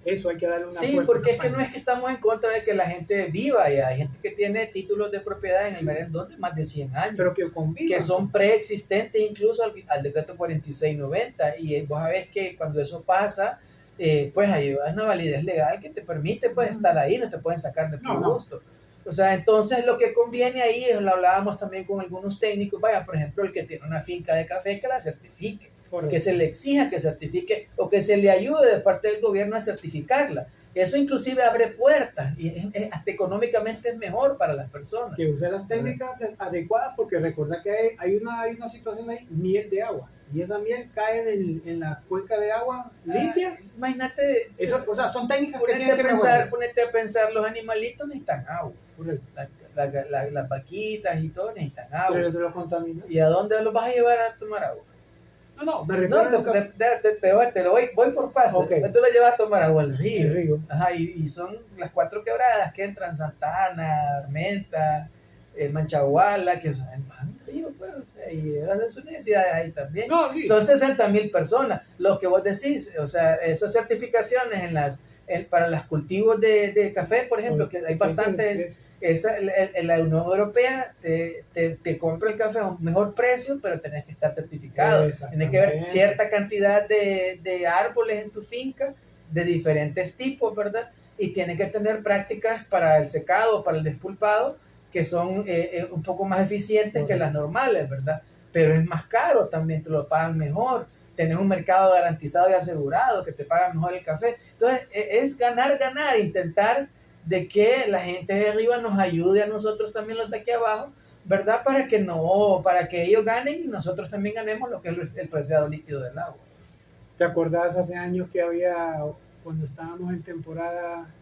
Eso hay que darle una Sí, fuerza. porque es que no es que estamos en contra de que la gente viva allá. Hay gente que tiene títulos de propiedad en el Merendón de más de 100 años. Pero que conviva. Que son preexistentes incluso al decreto 4690. Y vos sabés que cuando eso pasa, pues hay una validez legal que te permite pues estar ahí, no te pueden sacar de tu gusto. O sea, entonces lo que conviene ahí, lo hablábamos también con algunos técnicos, vaya, por ejemplo, el que tiene una finca de café, que la certifique. Correcto. Que se le exija que certifique, o que se le ayude de parte del gobierno a certificarla. Eso inclusive abre puertas y hasta económicamente es mejor para las personas. Que use las técnicas adecuadas, porque recuerda que hay una situación ahí, miel de agua. Y esa miel cae en la cuenca de agua limpia. Imagínate. Eso, o sea, son técnicas que tienen que mejorar. Ponete a pensar, los animalitos necesitan agua. Correcto. Las vaquitas y todo necesitan agua. Pero eso lo contamina. ¿Y a dónde los vas a llevar a tomar agua? No, me refiero voy por paso. Okay. Tú lo llevas a tomar agua al río. El río. Ajá, y son las 4 quebradas que entran: Santana, Armenta, Manchaguala, que van al río, pues, o sea, y hacen sus necesidades ahí también. No, sí. Son 60,000 personas. Lo que vos decís, o sea, esas certificaciones para los cultivos de café, por ejemplo, que hay bastantes. La Unión Europea te compra el café a un mejor precio, pero tenés que estar certificado. Tienes que ver cierta cantidad de árboles en tu finca, de diferentes tipos, ¿verdad? Y tienes que tener prácticas para el secado, para el despulpado, que son un poco más eficientes que las normales, ¿verdad? Pero es más caro también, te lo pagan mejor. Tenés un mercado garantizado y asegurado, que te paga mejor el café. Entonces, es ganar, intentar de que la gente de arriba nos ayude a nosotros también, los de aquí abajo, ¿verdad? Para que ellos ganen y nosotros también ganemos lo que es el preciado líquido del agua. ¿Te acordás hace años que había, cuando estábamos en temporada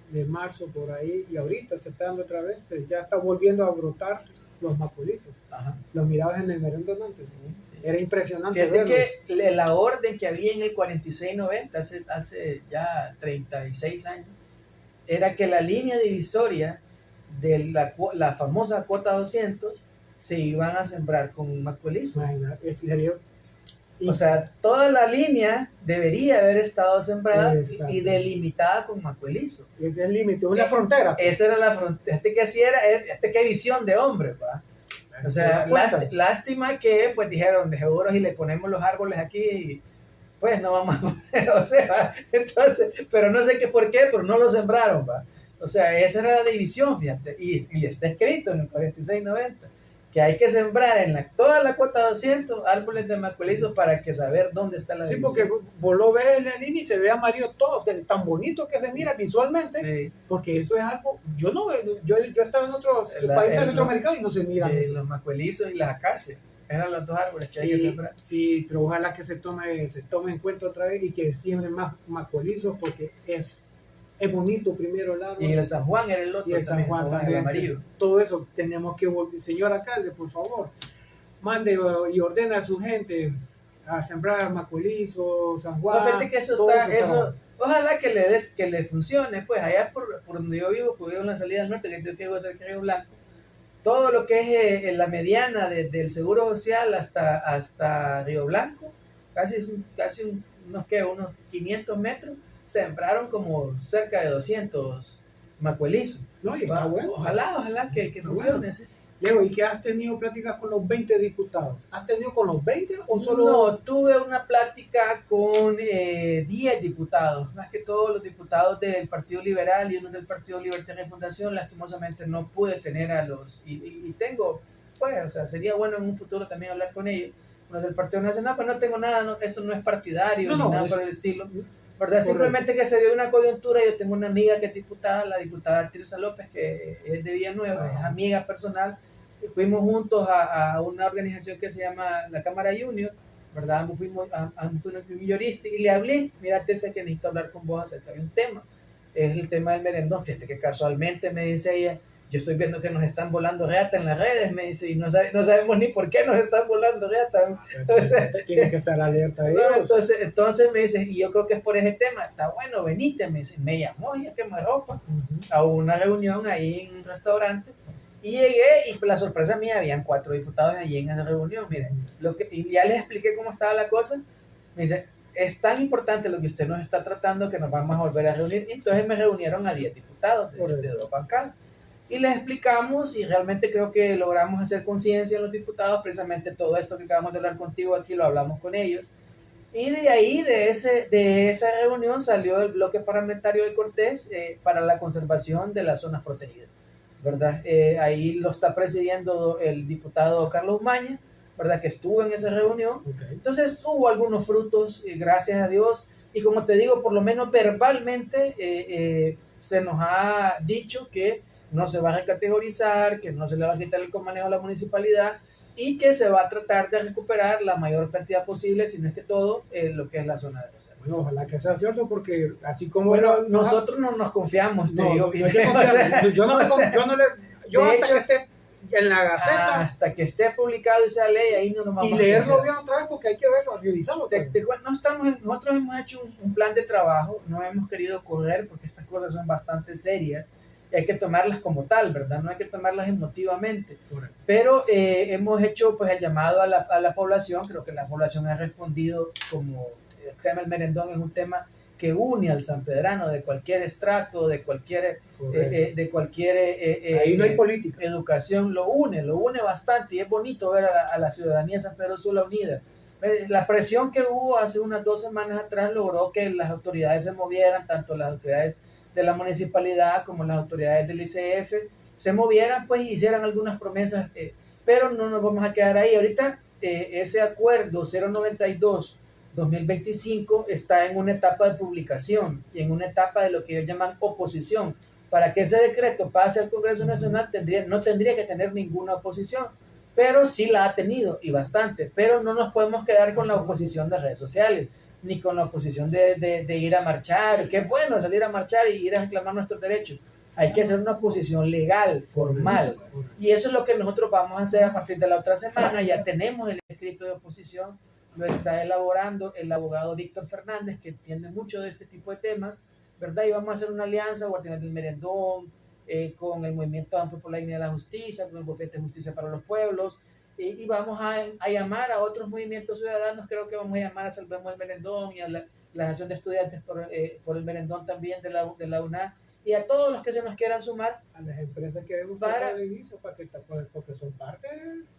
de marzo por ahí, y ahorita se está dando otra vez, ya está volviendo a brotar los macuelizos? Ajá. Los mirabas en el Merendón antes, ¿sí? Era impresionante. Fíjate que la orden que había en el 4690, hace ya 36 años, era que la línea divisoria de la famosa cuota 200 se iban a sembrar con macuelizo. O sea, toda la línea debería haber estado sembrada y delimitada con macuelizo. Ese es el límite, una frontera. Esa era la frontera. Qué visión de hombre, ¿va? O sea, lástima que pues dijeron, de seguro si le ponemos los árboles aquí, pues no vamos a poner, o sea, entonces, pero no sé por qué, pero no lo sembraron, ¿va? O sea, esa era la división, fíjate, y está escrito en el 4690, que hay que sembrar en toda la cuota 200 árboles de macuelizo para que saber dónde está la división. Sí, porque vos lo ves en la línea y se ve amarillo todo, tan bonito que se mira visualmente, sí. Porque eso es algo, yo estaba en otros países centroamericanos y no se miran eso. Los macuelizos y las acacias. Eran los 2 árboles que hay que sembrar. Sí, pero ojalá que se tome en cuenta otra vez y que siembren más macuelizos, porque es bonito primero el árbol. Y el San Juan era el otro. Y el San Juan también, el amarillo. Todo eso tenemos que volver. Señor alcalde, por favor, mande y ordena a su gente a sembrar macuelizos, San Juan. Fíjate que eso ojalá que le funcione, pues allá por donde yo vivo, pues vivo en la salida del norte, que yo quiero hacer Río Blanco. Todo lo que es la mediana del Seguro Social hasta Río Blanco, casi unos 500 metros, sembraron como cerca de 200 macuelizos. No, y está bueno. Ojalá que funcione. Bueno. ¿Sí? Leo, ¿y qué has tenido pláticas con los 20 diputados? ¿Has tenido con los 20 o solo...? No, tuve una plática con 10 diputados, más que todos los diputados del Partido Liberal y uno del Partido Libertad y Fundación. Lastimosamente no pude tener a los... Y tengo, pues, o sea, sería bueno en un futuro también hablar con ellos. Los del Partido Nacional, pues no tengo nada, eso no es partidario, ni nada por el estilo. ¿Verdad? Simplemente que se dio una coyuntura. Yo tengo una amiga que es diputada, la diputada Tirsa López, que es de Villanueva, es amiga personal. Fuimos juntos a una organización que se llama la Cámara Junior, ¿verdad? Fuimos a un jurista y le hablé, mira Tirsa, que necesito hablar con vos acerca de un tema. es el tema del merendón. Fíjate que casualmente me dice ella, yo estoy viendo que nos están volando reata en las redes, me dice, y no sabemos ni por qué nos están volando reata. Entonces, tiene que estar alerta de Bueno, ellos. entonces me dice, y yo creo que es por ese tema, está bueno, venite, me dice, me llamó y a quemarropa a una reunión ahí en un restaurante, y llegué, y la sorpresa mía, habían 4 diputados allí en esa reunión, miren, y ya les expliqué cómo estaba la cosa, me dice, es tan importante lo que usted nos está tratando que nos vamos a volver a reunir, y entonces me reunieron a 10 diputados de 2 bancadas, y les explicamos, y realmente creo que logramos hacer conciencia en los diputados, precisamente todo esto que acabamos de hablar contigo aquí, lo hablamos con ellos, y de ahí, de esa reunión, salió el bloque parlamentario de Cortés para la conservación de las zonas protegidas, ¿verdad? Ahí lo está presidiendo el diputado Carlos Maña, ¿verdad? Que estuvo en esa reunión. Okay. Entonces hubo algunos frutos, gracias a Dios, y como te digo, por lo menos verbalmente se nos ha dicho que no se va a recategorizar, que no se le va a quitar el comanejo a la municipalidad, y que se va a tratar de recuperar la mayor cantidad posible, si no es que todo, lo que es la zona de reserva. Bueno, ojalá que sea cierto, porque así como... Bueno, nosotros no nos confiamos, te digo. Yo hasta que esté en la Gaceta... Hasta que esté publicado esa ley, ahí no nos vamos y leerlo bien otra vez, porque hay que verlo, revisarlo. Nosotros hemos hecho un plan de trabajo, no hemos querido correr, porque estas cosas son bastante serias, y hay que tomarlas como tal, ¿verdad? No hay que tomarlas emotivamente. Correcto. Pero hemos hecho pues el llamado a la población, creo que la población ha respondido, como el tema del merendón es un tema que une al sanpedrano de cualquier estrato, de cualquier ahí no hay política. Educación, lo une bastante, y es bonito ver a la ciudadanía de San Pedro Sula unida. La presión que hubo hace unas 2 semanas atrás logró que las autoridades se movieran, tanto las autoridades de la municipalidad como las autoridades del ICF se movieran, pues, y hicieran algunas promesas, pero no nos vamos a quedar ahí. Ahorita ese acuerdo 092-2025 está en una etapa de publicación y en una etapa de lo que ellos llaman oposición. Para que ese decreto pase al Congreso Nacional no tendría que tener ninguna oposición, pero sí la ha tenido, y bastante. Pero no nos podemos quedar con la oposición de redes sociales, ni con la oposición de ir a marchar, que es bueno salir a marchar y ir a reclamar nuestros derechos. Hay que hacer una oposición legal, formal, y eso es lo que nosotros vamos a hacer a partir de la otra semana. Ya tenemos el escrito de oposición, lo está elaborando el abogado Víctor Fernández, que entiende mucho de este tipo de temas, ¿verdad? Y vamos a hacer una alianza, Guardianes del Merendón, con el Movimiento Amplio por la Dignidad de la Justicia, con el Bufete de Justicia para los Pueblos, y vamos a llamar a otros movimientos ciudadanos. Creo que vamos a llamar a Salvemos el Merendón y a la Asociación de Estudiantes por el Merendón también de la UNA, y a todos los que se nos quieran sumar. A las empresas que hemos para de inicio, porque son parte.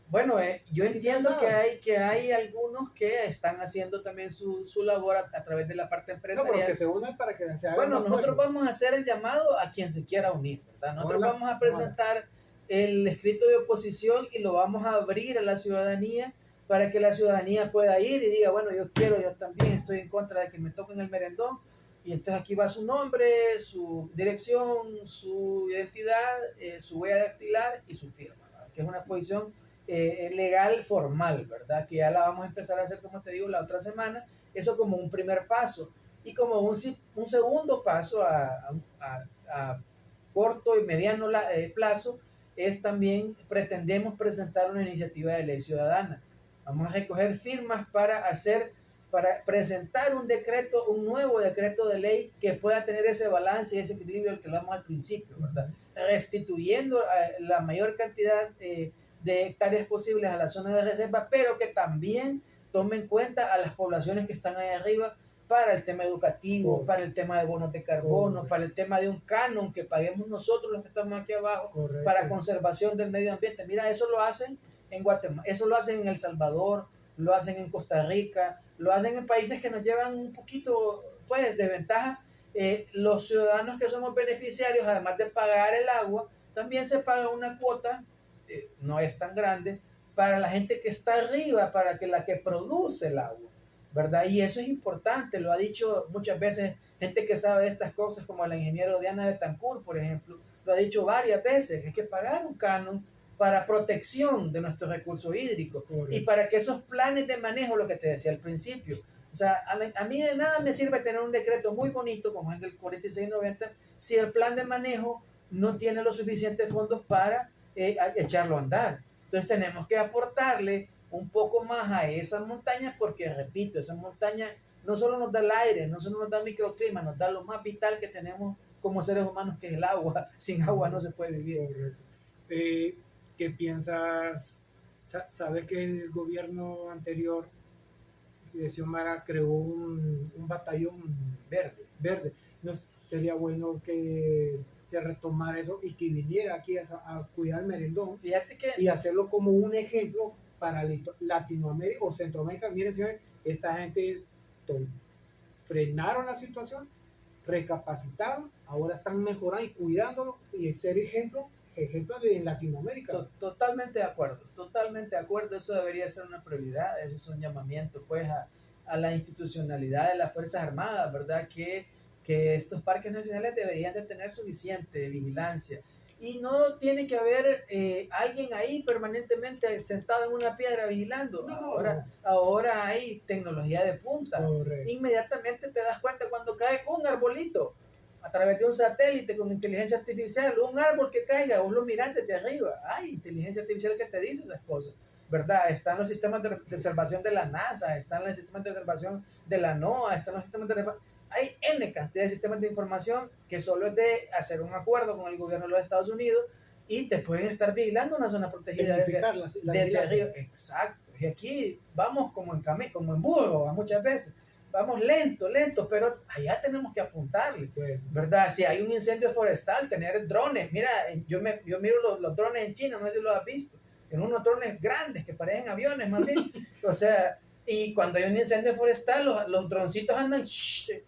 Bueno, yo entiendo que hay algunos que están haciendo también su labor a través de la parte empresarial. No, pero que se unan para que se haga. Bueno, nosotros vamos a hacer el llamado a quien se quiera unir, ¿verdad? Nosotros vamos a presentar el escrito de oposición y lo vamos a abrir a la ciudadanía, para que la ciudadanía pueda ir y diga, bueno, yo también estoy en contra de que me toquen el merendón, y entonces aquí va su nombre, su dirección, su identidad, su huella dactilar y su firma, ¿verdad? Que es una posición legal formal, ¿verdad? Que ya la vamos a empezar a hacer, como te digo, la otra semana. Eso como un primer paso, y como un segundo paso a corto y mediano plazo, es también pretendemos presentar una iniciativa de ley ciudadana. Vamos a recoger firmas para presentar un nuevo decreto de ley que pueda tener ese balance y ese equilibrio al que hablamos al principio, ¿verdad? Restituyendo la mayor cantidad de hectáreas posibles a la zona de reserva, pero que también tome en cuenta a las poblaciones que están ahí arriba, para el tema educativo, para el tema de bonos de carbono, para el tema de un canon que paguemos nosotros los que estamos aquí abajo, para conservación del medio ambiente. Mira, eso lo hacen en Guatemala, eso lo hacen en El Salvador, lo hacen en Costa Rica, lo hacen en países que nos llevan un poquito, pues, de ventaja. Los ciudadanos que somos beneficiarios, además de pagar el agua, también se paga una cuota, no es tan grande, para la gente que está arriba, para que la que produce el agua, ¿verdad? Y eso es importante, lo ha dicho muchas veces gente que sabe de estas cosas, como la ingeniera Diana Betancourt, por ejemplo, lo ha dicho varias veces, hay que pagar un canon para protección de nuestros recursos hídricos. Correcto. Y para que esos planes de manejo, lo que te decía al principio, O sea, a mí de nada me sirve tener un decreto muy bonito como es el del 4690 si el plan de manejo no tiene los suficientes fondos para echarlo a andar. Entonces tenemos que aportarle un poco más a esas montañas porque, repito, esas montañas no solo nos da el aire, no solo nos da el microclima, nos da lo más vital que tenemos como seres humanos, que es el agua. Sin agua no se puede vivir. Correcto. ¿Qué piensas? ¿Sabes que el gobierno anterior de Xiomara creó un batallón verde? No, sería bueno que se retomara eso y que viniera aquí a cuidar el merendón. Fíjate que y hacerlo como un ejemplo para Latinoamérica o Centroamérica. Miren, señores, esta gente frenaron la situación, recapacitaron, ahora están mejorando y cuidándolo y ser ejemplo de Latinoamérica. Totalmente de acuerdo, eso debería ser una prioridad, eso es un llamamiento pues a la institucionalidad de las Fuerzas Armadas, ¿verdad? Que estos parques nacionales deberían de tener suficiente vigilancia y no tiene que haber alguien ahí permanentemente sentado en una piedra vigilando. No. Ahora hay tecnología de punta. Correcto. Inmediatamente te das cuenta cuando cae un arbolito a través de un satélite con inteligencia artificial, un árbol que caiga, vos lo mirás desde arriba. Hay inteligencia artificial que te dice esas cosas, ¿verdad? Están los sistemas de observación de la NASA, están los sistemas de observación de la NOAA, están los sistemas de... Hay N cantidad de sistemas de información que solo es de hacer un acuerdo con el gobierno de los Estados Unidos y te pueden estar vigilando una zona protegida desde arriba. Exacto. Y aquí vamos como en burro muchas veces. Vamos lento, pero allá tenemos que apuntarle, ¿verdad? Si hay un incendio forestal, tener drones. Mira, yo miro los drones en China, no sé si los has visto. En unos drones grandes que parecen aviones, más bien. O sea, y cuando hay un incendio forestal, los droncitos andan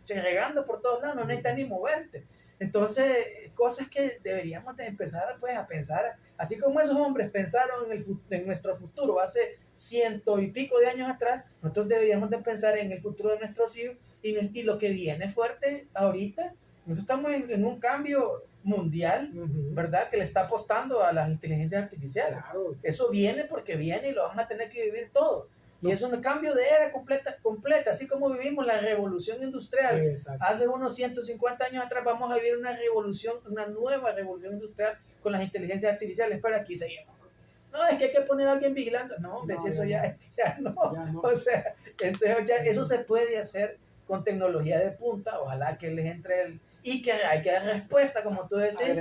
regando por todos lados, no necesitan ni moverte. Entonces, cosas que deberíamos de empezar pues, a pensar, así como esos hombres pensaron en nuestro futuro hace 100 y pico de años atrás, nosotros deberíamos de pensar en el futuro de nuestros hijos y lo que viene fuerte ahorita. Nosotros estamos en un cambio mundial, ¿verdad? Que le está apostando a las inteligencias artificiales. Claro. Eso viene porque viene y lo vamos a tener que vivir todos. Y es un cambio de era completa, así como vivimos la revolución industrial. Exacto. Hace unos 150 años atrás vamos a vivir una nueva revolución industrial con las inteligencias artificiales, pero aquí seguimos. No, es que hay que poner a alguien vigilando. No, hombre, si eso ya no. O sea, entonces ya eso se puede hacer con tecnología de punta, ojalá que les entre y que hay que dar respuesta, como tú decís, hay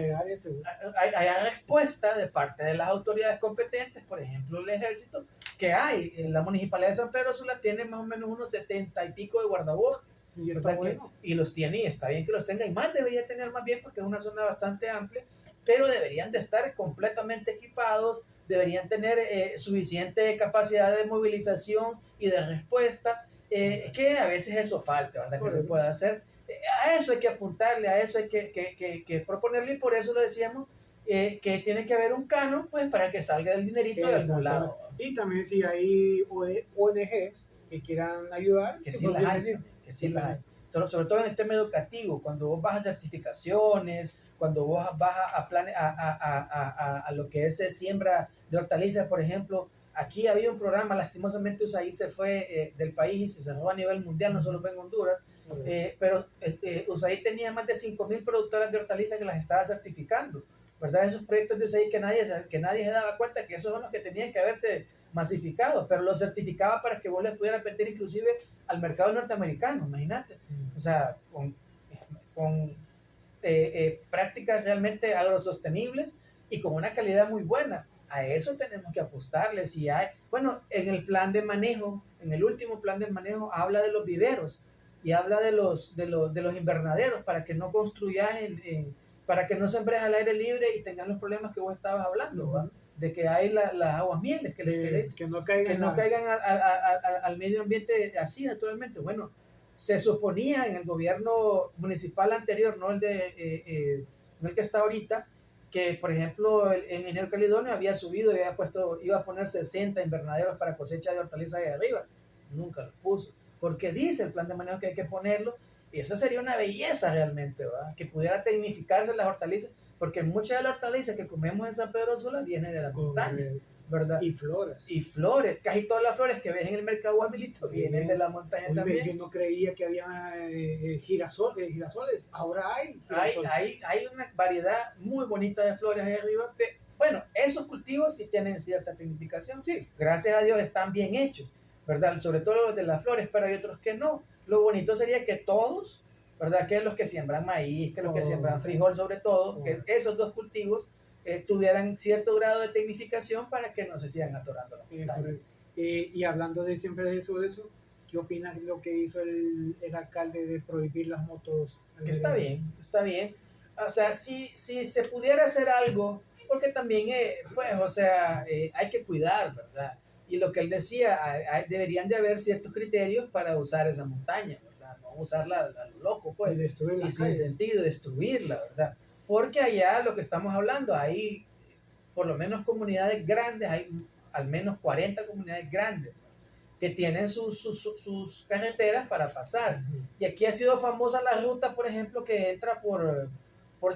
respuesta de parte de las autoridades competentes, por ejemplo el ejército, que hay, la municipalidad de San Pedro Sula tiene más o menos unos 70 y pico de guardabosques, y está bueno. Y los tiene, y está bien que los tenga, y más debería tener más bien porque es una zona bastante amplia, pero deberían de estar completamente equipados, deberían tener suficiente capacidad de movilización y de respuesta, que a veces eso falta, ¿verdad? Que se puede hacer. A eso hay que apuntarle, a eso hay que proponerle, y por eso lo decíamos, que tiene que haber un canon pues, para que salga el dinerito de algún lado. Y también si hay ONGs que quieran ayudar, que sí las hay, sobre todo en el tema educativo, cuando vos vas a certificaciones, cuando vos vas a lo que es siembra de hortalizas, por ejemplo. Aquí había un programa, lastimosamente USAID se fue del país, se cerró a nivel mundial, no solo fue en Honduras, pero USAID tenía más de 5,000 productoras de hortalizas que las estaba certificando, ¿verdad? Esos proyectos de USAID que nadie se daba cuenta que esos son los que tenían que haberse masificado, pero los certificaba para que vos les pudieras vender inclusive al mercado norteamericano, imagínate. O sea, con prácticas realmente agrosostenibles y con una calidad muy buena. A eso tenemos que apostarle. Si hay, bueno, en el plan de manejo, en el último plan de manejo, habla de los viveros y habla de los invernaderos para que no construyas para que no sembres al aire libre y tengas los problemas que vos estabas hablando, ¿va? De que hay las aguas mieles que no caigan al medio ambiente así naturalmente. Bueno, se suponía en el gobierno municipal anterior, no el que está ahorita, que por ejemplo el ingeniero Calidonio había subido y iba a poner 60 invernaderos para cosecha de hortalizas de arriba. Nunca lo puso, porque dice el plan de manejo que hay que ponerlo, y eso sería una belleza realmente, ¿verdad? Que pudiera tecnificarse las hortalizas, porque muchas de las hortalizas que comemos en San Pedro Sula vienen de la montaña. ¿verdad? Y floras. Y flores, casi todas las flores que ves en el mercado Guamilito vienen de la montaña Oye, también. yo no creía que había girasoles, ahora hay girasoles. Hay una variedad muy bonita de flores ahí arriba. Bueno, esos cultivos sí tienen cierta tecnificación. Sí. Gracias a Dios están bien hechos, ¿verdad? Sobre todo los de las flores, pero hay otros que no. Lo bonito sería que todos, ¿verdad? Que los que siembran maíz, que los que siembran frijol sobre todo, que esos dos cultivos tuvieran cierto grado de tecnificación para que no se sigan atorando las montañas. Y hablando de siempre de eso, ¿qué opinas de lo que hizo el alcalde de prohibir las motos? Que está bien. O sea, si se pudiera hacer algo, porque también, pues, o sea, hay que cuidar, ¿verdad? Y lo que él decía, deberían de haber ciertos criterios para usar esa montaña, ¿verdad? No usarla a lo loco, pues. Y destruir las y sin calles. sentido, destruirla, ¿verdad? Porque allá lo que estamos hablando, hay por lo menos comunidades grandes, hay al menos 40 comunidades grandes, ¿no? Que tienen sus carreteras para pasar. Y aquí ha sido famosa la ruta, por ejemplo, que entra por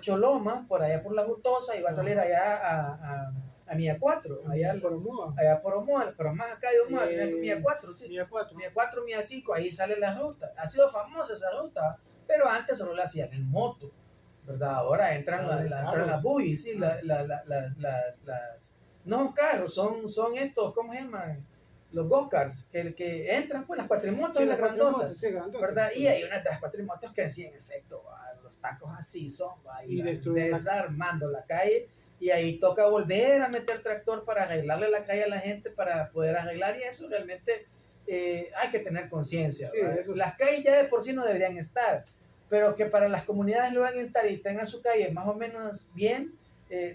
Choloma, por allá por La Jutosa, y va a salir allá a Mía 4, allá por Omoa, pero más acá de Omoa, Mía 4, sí. Mía 4. Mía 4, Mía 5, ahí sale la ruta. Ha sido famosa esa ruta, pero antes solo la hacían en moto, ¿verdad? Ahora entran las buggies, sí, no son carros, son estos, ¿cómo se llaman? Los go-karts, que entran pues las cuatrimotos, Sí, las grandotas, sí, ¿verdad? Y hay unas de las cuatrimotos que sí, en efecto, los tacos así son, y desarmando la calle, y ahí toca volver a meter tractor para arreglarle la calle a la gente, para poder arreglar, y eso realmente hay que tener conciencia. Sí, las calles ya de por sí no deberían estar, pero que para las comunidades lo hagan estar y tengan su calle más o menos bien,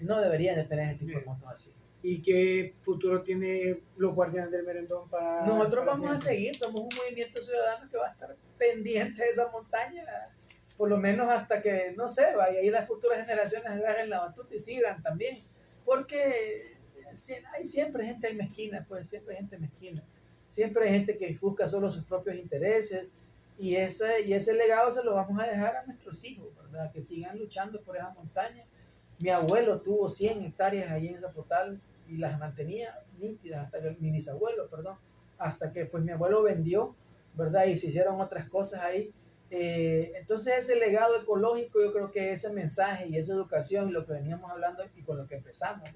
no deberían de tener ese tipo de motos así. ¿Y qué futuro tiene los Guardianes del Merendón para...? Nosotros vamos a seguir, somos un movimiento ciudadano que va a estar pendiente de esa montaña, por lo menos hasta que, no sé, vaya y las futuras generaciones agarren la batuta y sigan también, porque hay siempre gente mezquina, pues siempre hay gente mezquina, siempre hay gente que busca solo sus propios intereses, y ese legado se lo vamos a dejar a nuestros hijos, ¿verdad? Que sigan luchando por esa montaña. Mi abuelo tuvo 100 hectáreas allí en Zapotal y las mantenía nítidas, mi bisabuelo, perdón, hasta que pues mi abuelo vendió, ¿verdad? Y se hicieron otras cosas ahí. Entonces ese legado ecológico, yo creo que ese mensaje y esa educación, lo que veníamos hablando y con lo que empezamos,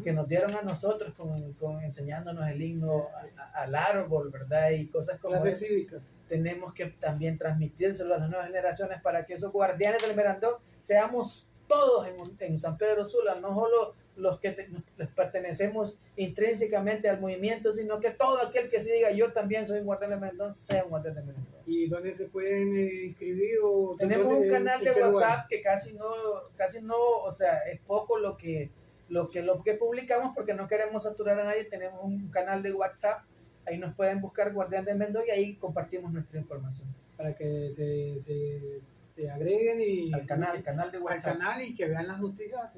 que nos dieron a nosotros con enseñándonos el himno al árbol, ¿verdad? Y cosas como clases cívicas. Tenemos que también transmitírselo a las nuevas generaciones para que esos guardianes del Merendón seamos todos en San Pedro Sula, no solo los que les pertenecemos intrínsecamente al movimiento, sino que todo aquel que se diga yo también soy un guardián del Merendón, sea un guardián del Merendón. ¿Y dónde se pueden inscribir? Tenemos un canal de WhatsApp que casi no, o sea, es poco lo que publicamos porque no queremos saturar a nadie. Tenemos un canal de WhatsApp, ahí nos pueden buscar Guardián del Merendón y ahí compartimos nuestra información. Para que se agreguen y al canal de WhatsApp. Al canal y que vean las noticias.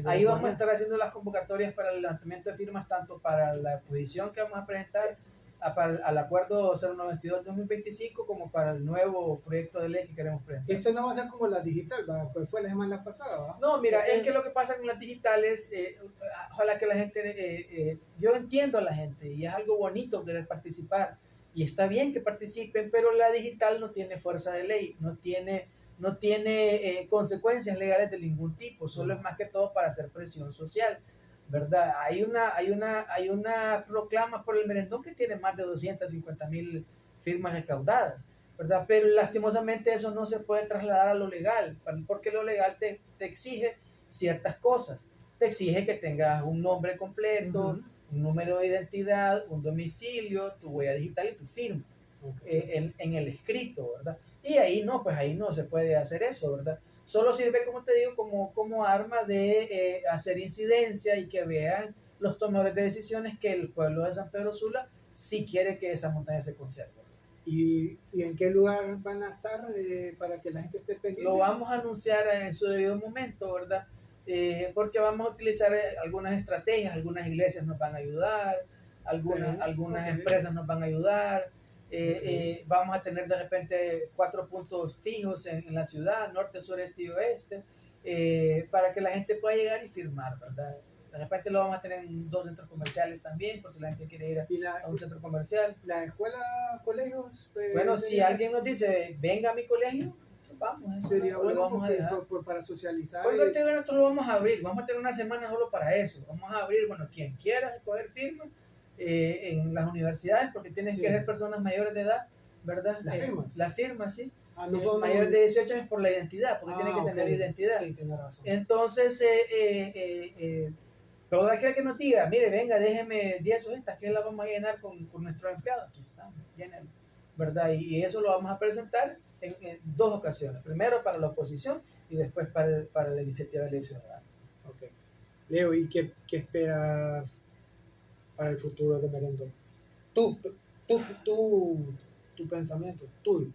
Ahí vamos a estar haciendo las convocatorias para el levantamiento de firmas, tanto para la exposición que vamos a presentar al acuerdo 092-2025 como para el nuevo proyecto de ley que queremos presentar. Esto no va a ser como la digital, pues fue la semana pasada, ¿va? No, mira, es que lo que pasa con las digitales, ojalá que la gente, yo entiendo a la gente y es algo bonito querer participar y está bien que participen, pero la digital no tiene fuerza de ley, no tiene consecuencias legales de ningún tipo, solo es más que todo para hacer presión social, ¿verdad? Hay una proclama por el Merendón que tiene más de 250,000 firmas recaudadas, ¿verdad? Pero lastimosamente eso no se puede trasladar a lo legal, porque lo legal te exige ciertas cosas, te exige que tengas un nombre completo, un número de identidad, un domicilio, tu huella digital y tu firma en el escrito, ¿verdad? Y ahí no se puede hacer eso, ¿verdad? Solo sirve, como te digo, como arma de hacer incidencia y que vean los tomadores de decisiones que el pueblo de San Pedro Sula sí quiere que esa montaña se conserve. ¿Y en qué lugar van a estar para que la gente esté pendiente? Lo vamos a anunciar en su debido momento, ¿verdad? Porque vamos a utilizar algunas estrategias, algunas iglesias nos van a ayudar, algunas empresas nos van a ayudar, vamos a tener de repente 4 puntos fijos en la ciudad, norte, sur, este y oeste, para que la gente pueda llegar y firmar, ¿verdad? de repente lo vamos a tener en 2 centros comerciales también, por si la gente quiere ir Y a un centro comercial. la escuela, colegios, pues, Bueno, si alguien nos dice, venga a mi colegio, pues vamos, eso sería lo bueno vamos a porque, dejar. para socializar. Porque nosotros lo vamos a abrir, vamos a tener una semana solo para eso. Vamos a abrir, bueno, quien quiera coger firmas en las universidades, porque tienen Sí. que ser personas mayores de edad, ¿verdad? Las firmas. Las firmas, sí. No son Mayores de 18 años por la identidad, porque tienen que ok. tener identidad. Sí, tiene razón. Entonces, todo aquel que nos diga, mire, venga, déjeme 10 hojitas, que las vamos a llenar con nuestros empleados, aquí están, llénenlo, ¿verdad? Y eso lo vamos a presentar en 2 ocasiones. Primero para la oposición y después para la iniciativa de ley ciudadana. Ok. Leo, ¿y qué esperas para el futuro de Merendón? Tu pensamiento, tuyo.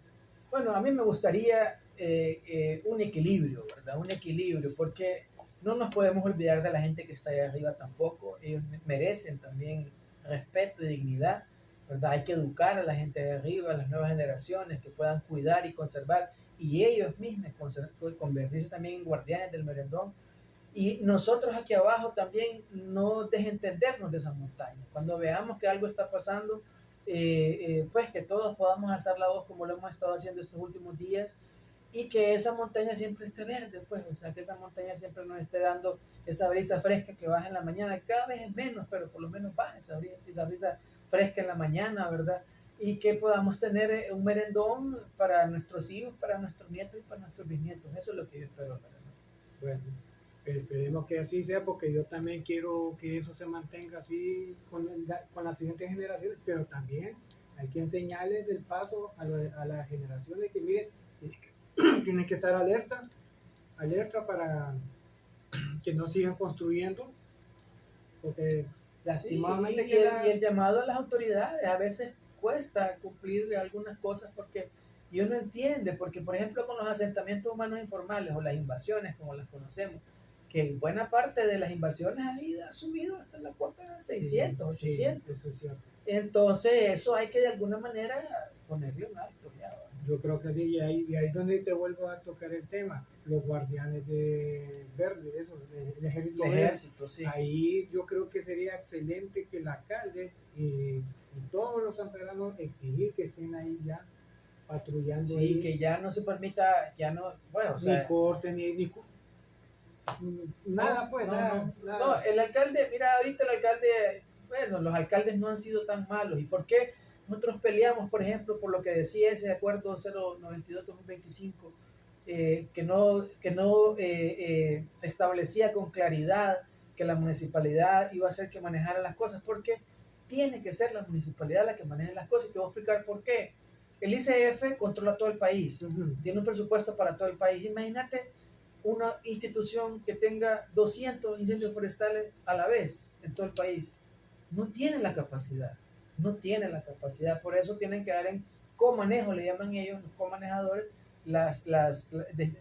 Bueno, a mí me gustaría un equilibrio, ¿verdad? Un equilibrio, porque no nos podemos olvidar de la gente que está allá arriba tampoco. Ellos merecen también respeto y dignidad, ¿verdad? Hay que educar a la gente de arriba, a las nuevas generaciones, que puedan cuidar y conservar, y ellos mismos convertirse también en guardianes del Merendón. Y nosotros aquí abajo también no desentendernos de esa montaña. Cuando veamos que algo está pasando, pues que todos podamos alzar la voz como lo hemos estado haciendo estos últimos días, y que esa montaña siempre esté verde, pues, o sea, que esa montaña siempre nos esté dando esa brisa fresca que baja en la mañana. Cada vez es menos, pero por lo menos baja esa brisa fresca en la mañana, ¿verdad? Y que podamos tener un merendón para nuestros hijos, para nuestros nietos y para nuestros bisnietos. Eso es lo que yo espero, ¿verdad? Bueno, esperemos que así sea, porque yo también quiero que eso se mantenga así con las siguientes generaciones, pero también hay que enseñarles el paso a las generaciones que, miren, tienen que estar alerta para que no sigan construyendo, porque lastimadamente y el llamado a las autoridades a veces cuesta cumplir algunas cosas, porque y uno entiende, porque por ejemplo con los asentamientos humanos informales o las invasiones como las conocemos, que buena parte de las invasiones ha subido hasta la cuota 600, sí, 800. Eso es cierto. Entonces eso hay que de alguna manera ponerle un alto ya, ¿verdad? Yo creo que sí, y ahí es donde te vuelvo a tocar el tema, los guardianes de verde, eso, el ejército. El ejército, sí. Ahí yo creo que sería excelente que el alcalde y todos los sanpedranos exigir que estén ahí ya patrullando. Sí, ahí, que ya no se permita, ya no, bueno, o sea, ni corte, nada, pues, nada. No, el alcalde, mira, ahorita el alcalde, bueno, los alcaldes no han sido tan malos. ¿Y por qué nosotros peleamos, por ejemplo, por lo que decía ese acuerdo 092-2025, que no establecía con claridad que la municipalidad iba a ser que manejara las cosas? Porque tiene que ser la municipalidad la que maneje las cosas, y te voy a explicar por qué. El ICF controla todo el país, tiene un presupuesto para todo el país. Imagínate una institución que tenga 200 incendios forestales a la vez en todo el país. No tiene la capacidad, por eso tienen que dar en comanejo, le llaman ellos, los comanejadores, las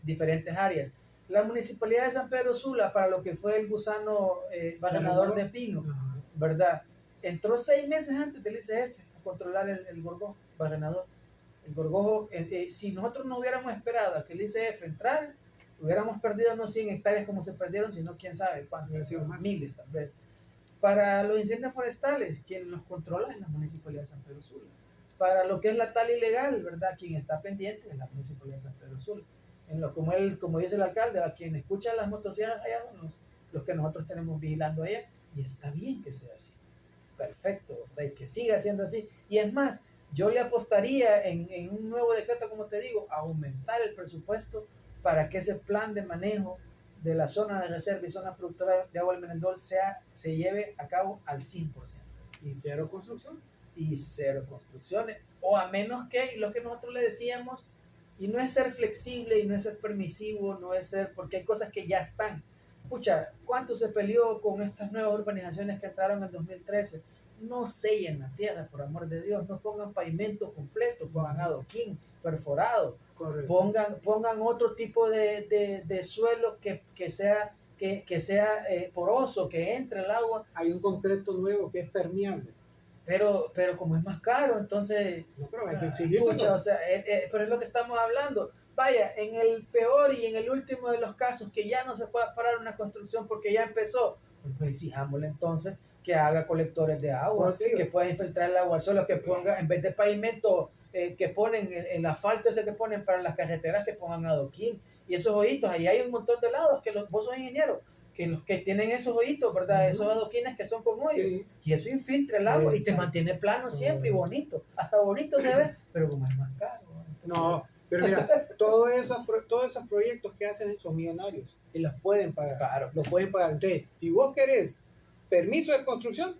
diferentes áreas. La municipalidad de San Pedro Sula, para lo que fue el gusano bajanador de pino, ¿verdad? Entró 6 meses antes del ICF a controlar el gorgojo bajanador. El gorgojo, si nosotros no hubiéramos esperado a que el ICF entrara, hubiéramos perdido no 100 hectáreas como se perdieron, sino quién sabe cuántos, miles tal vez. Para los incendios forestales, quien los controla es la Municipalidad de San Pedro Sula. Para lo que es la tala ilegal, ¿verdad? Quien está pendiente es la Municipalidad de San Pedro Sula. Como dice el alcalde, a quien escucha las motosierras allá son los que nosotros tenemos vigilando allá, y está bien que sea así. Perfecto, que siga siendo así. Y es más, yo le apostaría en un nuevo decreto, como te digo, a aumentar el presupuesto para que ese plan de manejo de la zona de reserva y zona productora de agua del Merendón se lleve a cabo al 100%. ¿Y cero construcción? Y cero construcciones, o a menos que, lo que nosotros le decíamos, y no es ser flexible, y no es ser permisivo, no es ser, porque hay cosas que ya están. Pucha, ¿cuánto se peleó con estas nuevas urbanizaciones que entraron en 2013? No sellen la tierra, por amor de Dios, no pongan pavimento completo, pongan adoquín perforado. Correcto. Pongan otro tipo de suelo que sea poroso, que entre el agua. Hay un concreto nuevo que es permeable. Pero como es más caro, entonces... No, pero hay que exigirlo. O sea, pero es lo que estamos hablando. Vaya, en el peor y en el último de los casos, que ya no se pueda parar una construcción porque ya empezó, Pues exijámosle entonces que haga colectores de agua, Bueno, te digo. que pueda infiltrar el agua al suelo, que ponga, en vez de pavimento que ponen el asfalto ese que ponen para las carreteras, que pongan adoquín. Y esos hoyitos, ahí hay un montón de lados, que vos sos ingeniero, que los que tienen esos hoyitos, ¿verdad? Esos adoquines que son con hoyos. Sí. Y eso infiltra el agua y te Exacto. mantiene plano siempre y bonito. Hasta bonito se ve, pero como es más caro. Entonces, No, pero mira, todos esos proyectos que hacen son millonarios y los pueden pagar. Claro, Los pueden pagar. Entonces, si vos querés permiso de construcción,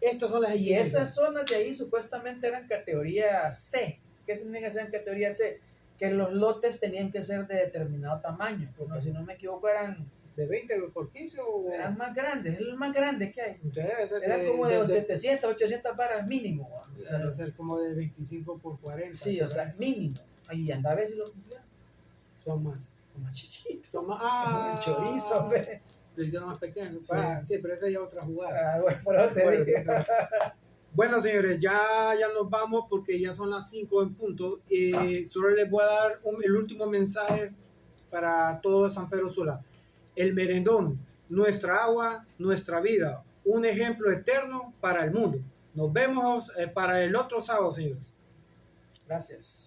estas son las y exigencias. esas zonas de ahí supuestamente eran categoría C. ¿Qué significa que sean categoría C? Que los lotes tenían que ser de determinado tamaño, porque si no me equivoco eran ¿De 20 por 15 o...? eran más grandes, es lo más grande que hay. Entonces debe ser Eran como de 700, 800 varas mínimo. ¿va? O sea, debe ser como de 25 por 40. sí, o sea, mínimo. Ahí anda a ver si lo cumplieron. Son más. Como chiquito. Son más. El chorizo, ve. Lo hicieron más pequeño. Sí. Sí, pero esa ya es otra jugada. Ah, bueno, por eso te Bueno, digo. Bueno, señores, ya nos vamos porque ya son las 5 en punto. Solo les voy a dar el último mensaje para todo San Pedro Sula. El merendón, nuestra agua, nuestra vida, un ejemplo eterno para el mundo. Nos vemos para el otro sábado, señores. Gracias.